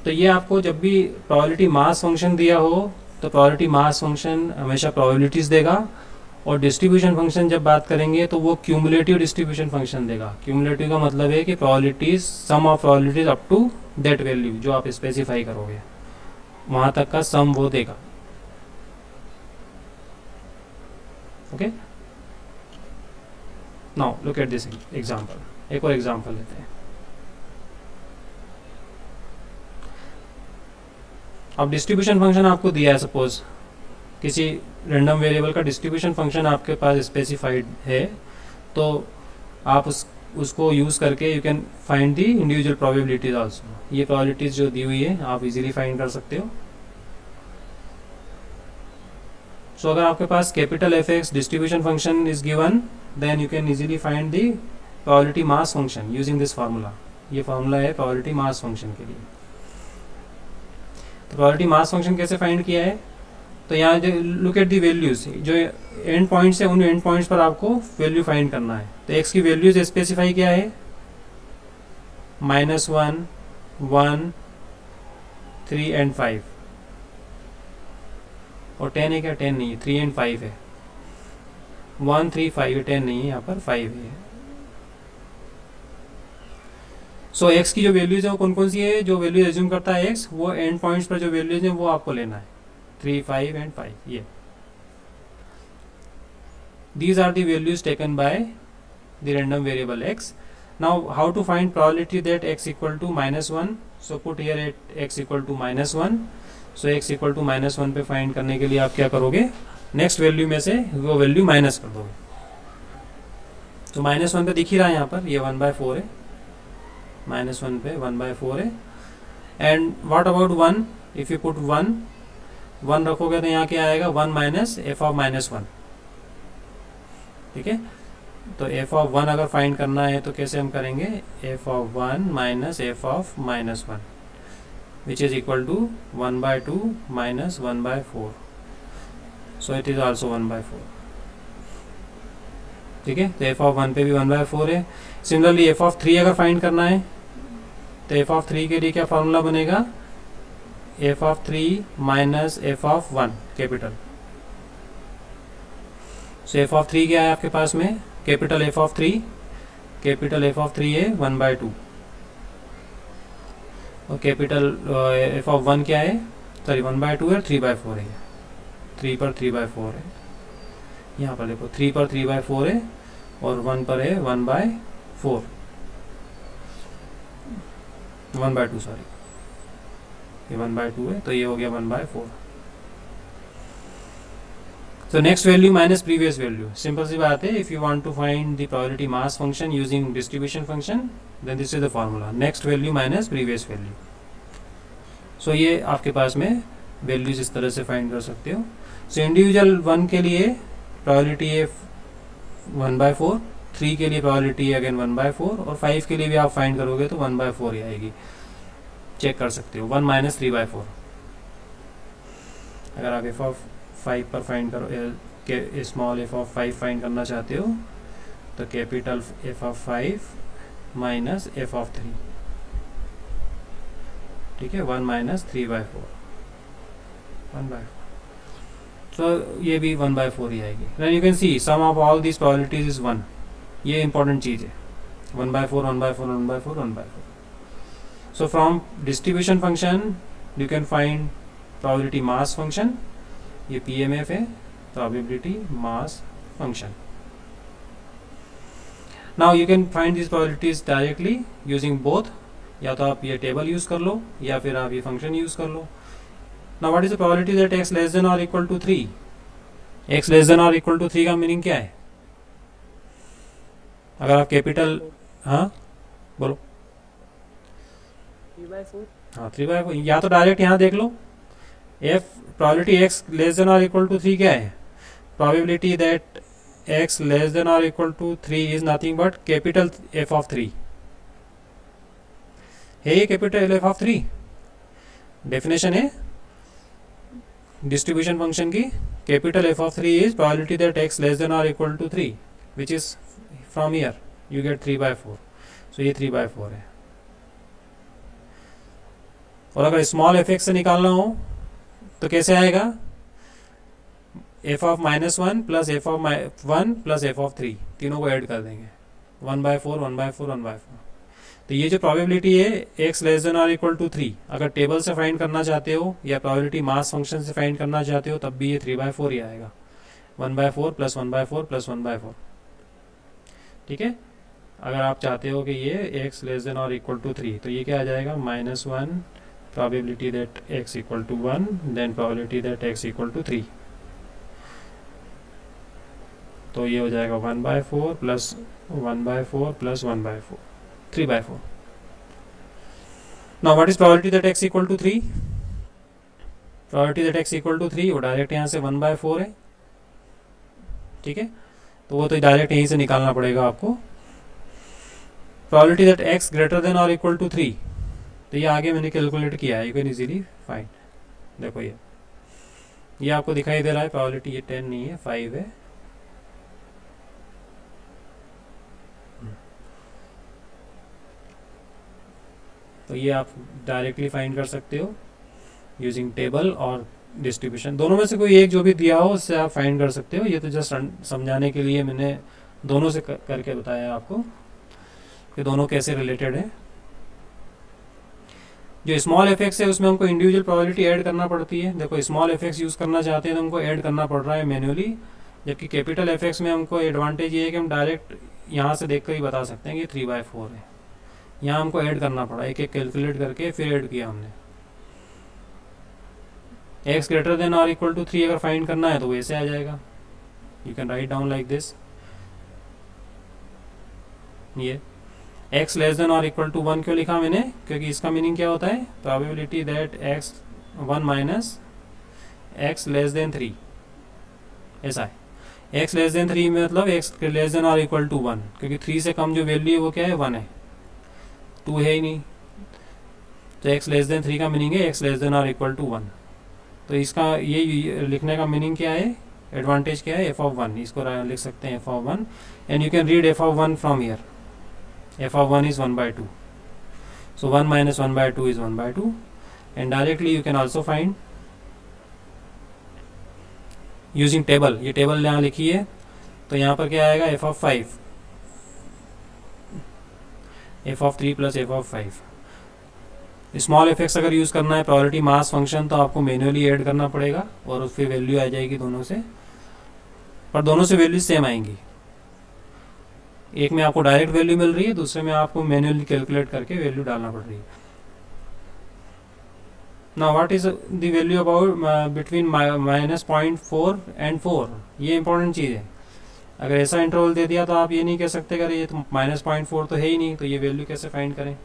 तो ये आपको जब भी प्रोबेबिलिटी मास फंक्शन दिया हो तो प्रोबेबिलिटी मास फंक्शन हमेशा प्रोबेबिलिटीज देगा, और डिस्ट्रीब्यूशन फंक्शन जब बात करेंगे तो वो क्यूमुलेटिव डिस्ट्रीब्यूशन फंक्शन देगा. क्यूमुलेटिव का मतलब है कि probabilities, sum of probabilities up to that value जो आप स्पेसिफाई करोगे वहां तक का सम वो देगा. Okay, now look at this example. एक और एग्जांपल लेते हैं. अब डिस्ट्रीब्यूशन फंक्शन आपको दिया है, सपोज किसी रैंडम वेरिएबल का डिस्ट्रीब्यूशन फंक्शन आपके पास स्पेसिफाइड है, तो आप उसको यूज़ करके you can find the individual probabilities also. ये प्रोबेबिलिटीज जो दी हुई है आप इजीली फाइंड कर सकते हो. सो अगर आपके पास capital F x distribution function is given, then you can easily find the probability mass function using this formula. ये फार्मूला है प्रोबेबिलिटी मास फंक्शन के लिए. तो प्रोबेबिलिटी मास फंक्शन कैसे फाइंड किया है, तो यहाँ जो लुक एट दी वैल्यूज, जो एंड पॉइंट्स है उन एंड पॉइंट्स पर आपको वैल्यू फाइंड करना है. तो एक्स की वैल्यूज स्पेसिफाई किया है -1 1 3 एंड 5, और 10 है क्या? 10 नहीं है, 3 एंड 5 है. 1 3 5 10 नहीं है, यहाँ पर 5 है. सो एक्स की जो वैल्यूज है वो कौन कौन सी है, जो वैल्यूज एज्यूम करता है एक्स, वो एंड पॉइंट्स पर जो वैल्यूज है वो आपको लेना है. 3 5 एंड 5. ये these are the values taken by the random variable x. Now how to find probability that x equal to -1? So put here at x equal to -1. So x equal to -1 पे फाइंड करने के लिए आप क्या करोगे, नेक्स्ट वैल्यू में से वो वैल्यू माइनस कर दोगे. तो -1 पे दिख ही रहा है यहाँ पर, ये 1/4 है. -1 पे 1/4 है. And what about 1? If you put 1 रखोगे तो यहाँ क्या आएगा, 1 माइनस एफ ऑफ -1. ठीक है, तो एफ ऑफ 1 अगर फाइंड करना है तो कैसे हम करेंगे, f of 1 minus f of -1 which is equal to 1/2 minus 1/4. So it is also 1/4. ठीक है, तो एफ ऑफ 1 पे भी 1/4 है. सिमिलरली एफ ऑफ 3 अगर फाइंड करना है तो एफ ऑफ 3 के लिए क्या फॉर्मूला बनेगा, F of 3 minus f of 1 capital. So F of 3 क्या है आपके पास में, capital F of 3, capital F of 3 है 1/2, और कैपिटल एफ ऑफ 1 क्या है, सॉरी 1/2 है, 3/4 है. 3 पर 3/4 है. यहाँ पर देखो 3 पर 3/4 है और 1 पर है 1/4, 1/2 सॉरी, ये 1/2 है, तो ये हो गया 1/4. So next value minus previous value. Simple सी बात है. If you want to find the probability mass function using distribution function, then this is the formula. Next value minus previous value. So ये आपके पास में values इस तरह से find कर सकते हो. So individual 1 के लिए probability है 1/4, 3 के लिए probability है again 1/4, और 5 के लिए भी आप find करोगे तो 1/4 ही आएगी. चेक कर सकते हो, 1 माइनस 3/4. अगर आप f of 5 पर फाइंड करो, के स्मॉल एफ ऑफ 5 फाइंड करना चाहते हो तो capital F of 5 minus f of 3. ठीक है, 1 माइनस 3/4, 1/4. तो ये भी 1/4 ही आएगी. Then you can see sum of all these probabilities is 1. ये इंपॉर्टेंट चीज है, 1/4 1/4 1/4 1/4. So from distribution function you can find probability mass function. ये PMF है, probability mass function. Now you can find this probabilities directly using both. या तो आप ये टेबल यूज कर लो या फिर आप ये फंक्शन यूज कर लो. Now what is the probability that x less than और equal to 3? x less than और इक्वल टू 3 का मीनिंग क्या है? अगर आप कैपिटल, हाँ बोलो। 3/4। हाँ 3/4, या तो डायरेक्ट यहाँ देख लो, f probability x less than और इक्वल टू 3 क्या है? Probability that x less than और equal to 3 is nothing but capital f of 3 है। ये कैपिटल f ऑफ 3 डेफिनेशन है डिस्ट्रीब्यूशन फंक्शन की। Capital f of 3 is probability that x less than और equal to 3 which is from here you get 3/4। सो ये 3/4 है। और अगर स्मॉल f से निकालना हो तो कैसे आएगा? f of -1 plus f of 1 plus f of 3, तीनों को ऐड कर देंगे, 1/4 1/4 1/4। तो ये जो प्रोबेबिलिटी है x लेस देन और इक्वल टू 3, अगर टेबल से फाइंड करना चाहते हो या प्रोबेबिलिटी मास फंक्शन से फाइंड करना चाहते हो तब भी ये 3/4 ही आएगा, 1/4 प्लस 1/4 प्लस 1/4। ठीक है। अगर आप चाहते हो कि ये x लेस देन और इक्वल टू 3 तो ये क्या आ जाएगा? -1 probability that x equal to 1 then probability that x equal to 3। तो ये हो जाएगा 1/4 plus 1/4 plus 1/4, 3/4। Now what is probability that x equal to 3? probability that x equal to 3 वो डायरेक्ट यहाँ से 1/4 है। ठीक है, तो वो तो डायरेक्ट यहीं से निकालना पड़ेगा आपको। probability that x greater than or equal to 3, तो ये आगे मैंने कैलकुलेट किया है, यू कैन इजीली फाइंड। देखो ये आपको दिखाई दे रहा है प्रोबेबिलिटी, ये 10 नहीं है 5 है। तो ये आप डायरेक्टली फाइंड कर सकते हो यूजिंग टेबल और डिस्ट्रीब्यूशन, दोनों में से कोई एक जो भी दिया हो उससे आप फाइंड कर सकते हो। ये तो जस्ट समझाने के लिए मैंने दोनों से करके बताया आपको कि दोनों कैसे रिलेटेड है। जो स्मॉल एफेक्ट्स है उसमें हमको इंडिविजुअल प्रोबेबिलिटी ऐड करना पड़ती है। देखो स्मॉल एफेक्ट्स यूज़ करना चाहते हैं तो हमको ऐड करना पड़ रहा है मैन्युअली, जबकि कैपिटल एफेक्ट्स में हमको एडवांटेज ये है कि हम डायरेक्ट यहाँ से देख कर ही बता सकते हैं कि 3/4 है। यहाँ हमको ऐड करना पड़ा, एक एक कैलकुलेट करके फिर ऐड किया हमने। x ग्रेटर देन और इक्वल टू 3 अगर फाइंड करना है तो वैसे आ जाएगा, you can write down like this. ये x लेस देन और इक्वल टू 1 क्यों लिखा मैंने? क्योंकि इसका मीनिंग क्या होता है? Probability that x 1 minus x less then 3, ऐसा है। x लेस देन 3 में मतलब x लेस देन और इक्वल टू 1, क्योंकि 3 से कम जो वैल्यू है वो क्या है? 1 है, 2 है ही नहीं। तो x लेस देन 3 का मीनिंग है x लेस देन और इक्वल टू 1। तो इसका ये लिखने का मीनिंग क्या है? एडवांटेज क्या है? f ऑफ 1, इसको लिख सकते हैं f of 1 and you can read f of 1 from here. f of 1 is 1/2, so 1 minus 1/2 is 1/2 and directly you can also find using table। ये टेबल यहाँ लिखी है तो यहाँ पर क्या आएगा? f of 5, f of 3 plus f of 5। Small effects अगर यूज़ करना है प्रोबेबिलिटी मास फंक्शन तो आपको मैन्युअली ऐड करना पड़ेगा और फिर वैल्यू आ जाएगी दोनों से, पर दोनों से वैल्यू सेम आएंगी। एक में आपको डायरेक्ट वैल्यू मिल रही है, दूसरे में आपको मैन्युअली कैलकुलेट करके वैल्यू डालना पड़ रही है। Now what is the value about between -0.4 and 4? ये इंपॉर्टेंट चीज़ है। अगर ऐसा इंटरवल दे दिया तो आप ये नहीं कह सकते अगर ये तो -0.4 तो है ही नहीं, तो ये वैल्यू कैसे फाइंड करें?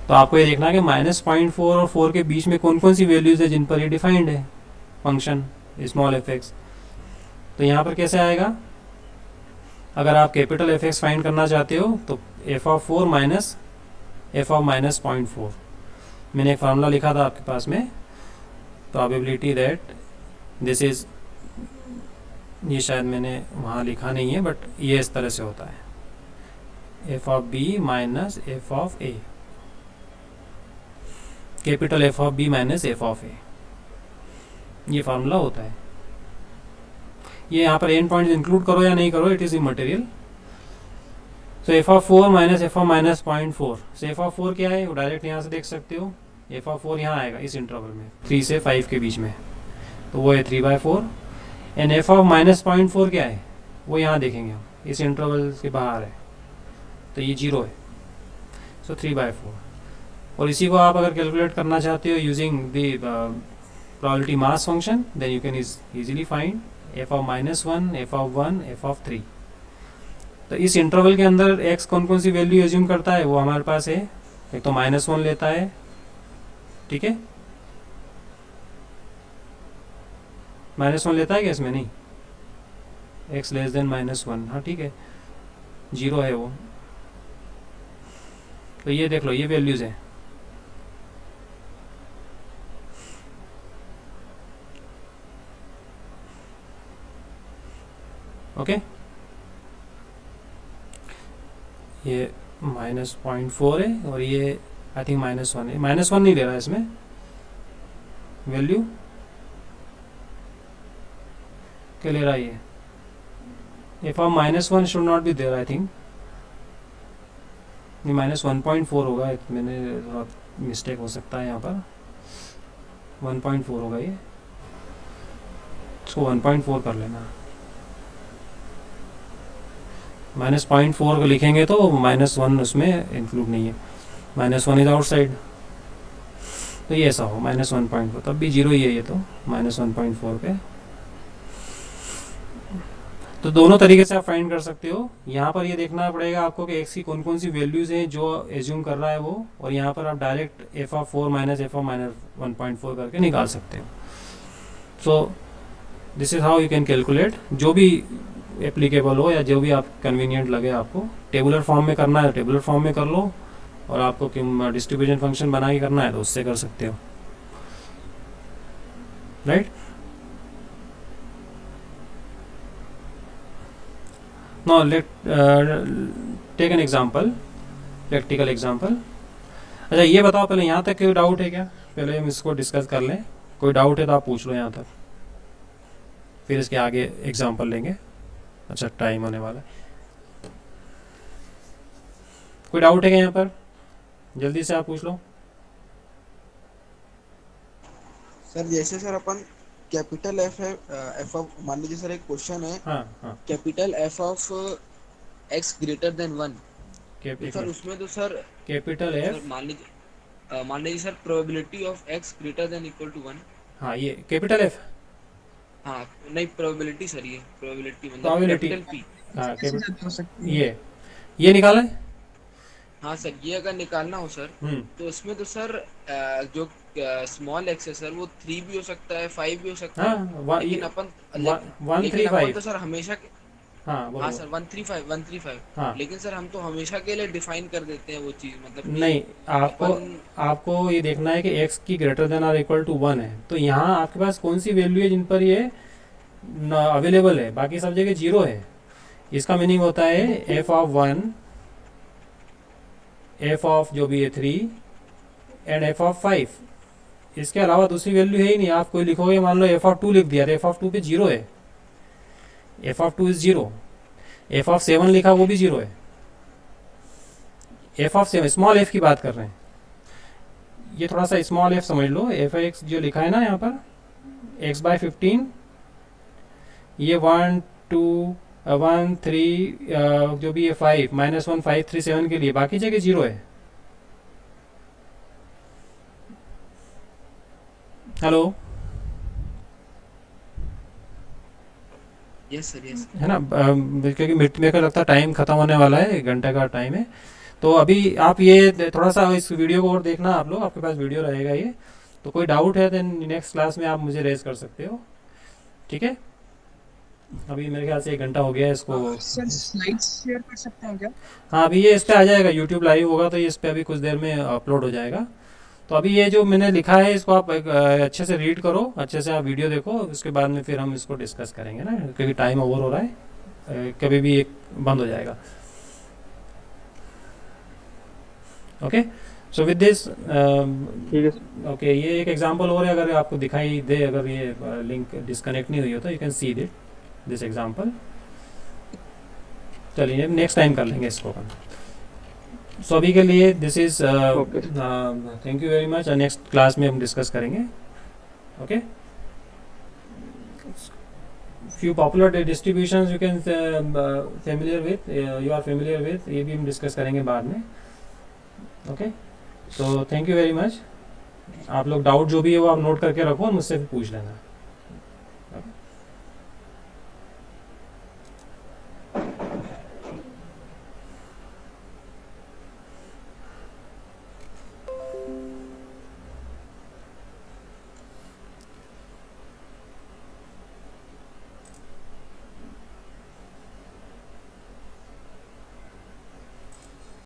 तो आपको ये देखना है कि -0.4 और 4 के बीच में कौन कौन सी वैल्यूज है जिन पर ये डिफाइंड है फंक्शन स्मॉल एफेक्ट्स। तो यहाँ पर कैसे आएगा? अगर आप कैपिटल एफेक्ट्स फाइंड करना चाहते हो तो f of 4 minus f of -0.4, मैंने एक फार्मूला लिखा था आपके पास में, प्रोबेबिलिटी दैट दिस इज, ये शायद मैंने वहाँ लिखा नहीं है बट ये इस तरह से होता है, f of b minus f of a, capital f of b minus f of a, ये फार्मूला होता है। ये यहाँ पर एंड पॉइंट इंक्लूड करो या नहीं करो, it is immaterial. So f of 4 minus f of -0.4, so f of 4 क्या है वो डायरेक्ट यहाँ से देख सकते हो। f ऑफ 4 यहाँ आएगा इस इंटरवल में 3 से 5 के बीच में, तो वो है 3/4 एंड f ऑफ -0.4 क्या है वो यहाँ देखेंगे हम, इस इंटरवल के बाहर है तो ये 0 है, सो 3/4। और इसी को आप अगर कैलकुलेट करना चाहते हो using the probability mass function, then you can easily find f of -1, f of 1, f of 3. तो इस इंटरवल के अंदर x कौन कौन सी वैल्यू एज्यूम करता है वो हमारे पास है. एक तो -1 लेता है, ठीक है, -1 लेता है क्या इसमें? नहीं, x लेस देन -1, हाँ ठीक है, 0 है वो. तो ये देख लो, ये वैल्यूज हैं. ओके, ये -0.4 है और ये आई थिंक -1 है. -1 नहीं ले रहा है इसमें वैल्यू, क्या ले रहा है ये? F of -1 should not be there, I think. ये -1.4 होगा, मैंने थोड़ा मिस्टेक हो सकता है यहाँ पर. 1.4 होगा ये, इसको 1.4 कर लेना. -0.4 को लिखेंगे तो -1 उसमें इंक्लूड नहीं है, -1 इज आउटसाइड. तो ये ऐसा हो -1.4, तब भी 0 ही है ये तो, -1.4 पे. तो दोनों तरीके से आप फाइंड कर सकते हो. यहाँ पर ये देखना पड़ेगा आपको कि x की कौन कौन सी वैल्यूज हैं जो एज्यूम कर रहा है वो, और यहाँ पर आप direct f of 4 minus f of -1.4 करके निकाल सकते हो. So this is how you can calculate. जो भी एप्लीकेबल हो या जो भी आप कन्वीनियंट लगे आपको. टेबुलर फॉर्म में करना है टेबुलर फॉर्म में कर लो, और आपको डिस्ट्रीब्यूशन फंक्शन बना के करना है तो उससे कर सकते हो, right. Now let take an example, practical example. अच्छा ये बताओ पहले, यहाँ तक कोई डाउट है क्या? पहले हम इसको डिस्कस कर लें. कोई डाउट है तो आप पूछ लो यहाँ तक, फिर इसके आगे एग्जांपल लेंगे. अच्छा टाइम होने वाला है. कोई डाउट है क्या यहाँ पर? जल्दी से आप पूछ लो. सर जैसे सर अपन कैपिटल एफ है, एफ ऑफ, मान लीजिए सर एक क्वेश्चन है, हाँ capital F of x greater then 1, तो सर उसमें तो सर कैपिटल एफ, मान लीजिए sir probability of x greater than equal to 1. हाँ ये कैपिटल एफ, हाँ नहीं प्रोबेबिलिटी सर, ये प्रोबेबिलिटी मतलब Probability. Capital P. हाँ कैपिटल, ये निकाला है. हाँ सर, ये अगर निकालना हो सर तो इसमें तो सर जो स्मॉल एक्स है सर वो 3 भी हो सकता है, 5 भी हो सकता है. हाँ लेकिन अपन 135. तो सर हमेशा हाँ सर 135. हाँ. लेकिन सर हम तो हमेशा के लिए डिफाइन कर देते हैं वो चीज, मतलब नहीं, आपको ये देखना है कि x की ग्रेटर देन और इक्वल टू 1 है. तो यहाँ आपके पास कौन सी वैल्यू है जिन पर ये अवेलेबल है, बाकी सब जगह 0 है. इसका मीनिंग होता है f ऑफ 1, f ऑफ जो भी है 3 एंड f ऑफ 5. इसके अलावा दूसरी वैल्यू है ही नहीं. आप कोई लिखोगे, मान लो f ऑफ 2 लिख दिया, f ऑफ 2 पे 0 है, f of 2 is 0. f of 7 लिखा, वो भी 0 है. f ऑफ 7 स्मॉल f की बात कर रहे हैं. ये थोड़ा सा स्मॉल f समझ लो. f x जो लिखा है ना यहाँ पर, x/15, ये 1 2 1 3 जो भी है 5 -1 5 3 7 के लिए, बाकी जगह 0 है. हेलो, यस सर, यस है ना. क्योंकि मेरे को लगता है टाइम खत्म होने वाला है, 1 घंटे का टाइम है. तो अभी आप ये थोड़ा सा इस वीडियो को और देखना आप लोग, आपके पास वीडियो रहेगा ये. तो कोई डाउट है देन नेक्स्ट क्लास में आप मुझे रेज कर सकते हो, ठीक है. अभी मेरे ख्याल से 1 घंटा हो गया है इसको. सर स्लाइड्स शेयर कर सकते हैं क्या? हाँ अभी ये इस पे आ जाएगा, यूट्यूब लाइव होगा तो ये इस पे अभी कुछ देर में अपलोड हो जाएगा. तो अभी ये जो मैंने लिखा है इसको आप अच्छे से रीड करो, अच्छे से आप वीडियो देखो, उसके बाद में फिर हम इसको डिस्कस करेंगे ना, क्योंकि टाइम ओवर हो रहा है. कभी भी एक बंद हो जाएगा. ओके, सो विद दिस, ठीक है. ओके, ये एक एग्जांपल और है. अगर आपको दिखाई दे, अगर ये लिंक डिस्कनेक्ट नहीं हुई हो तो you can see this example. चलिए नेक्स्ट टाइम कर लेंगे इसको. सो अभी के लिए this is, thank you very much. Next class में हम डिस्कस करेंगे. Okay, few popular distributions you can familiar with, you are familiar with, ये भी हम डिस्कस करेंगे बाद में. Okay, so thank you very much. आप लोग डाउट जो भी है वो आप नोट करके रखो और मुझसे भी पूछ लेना।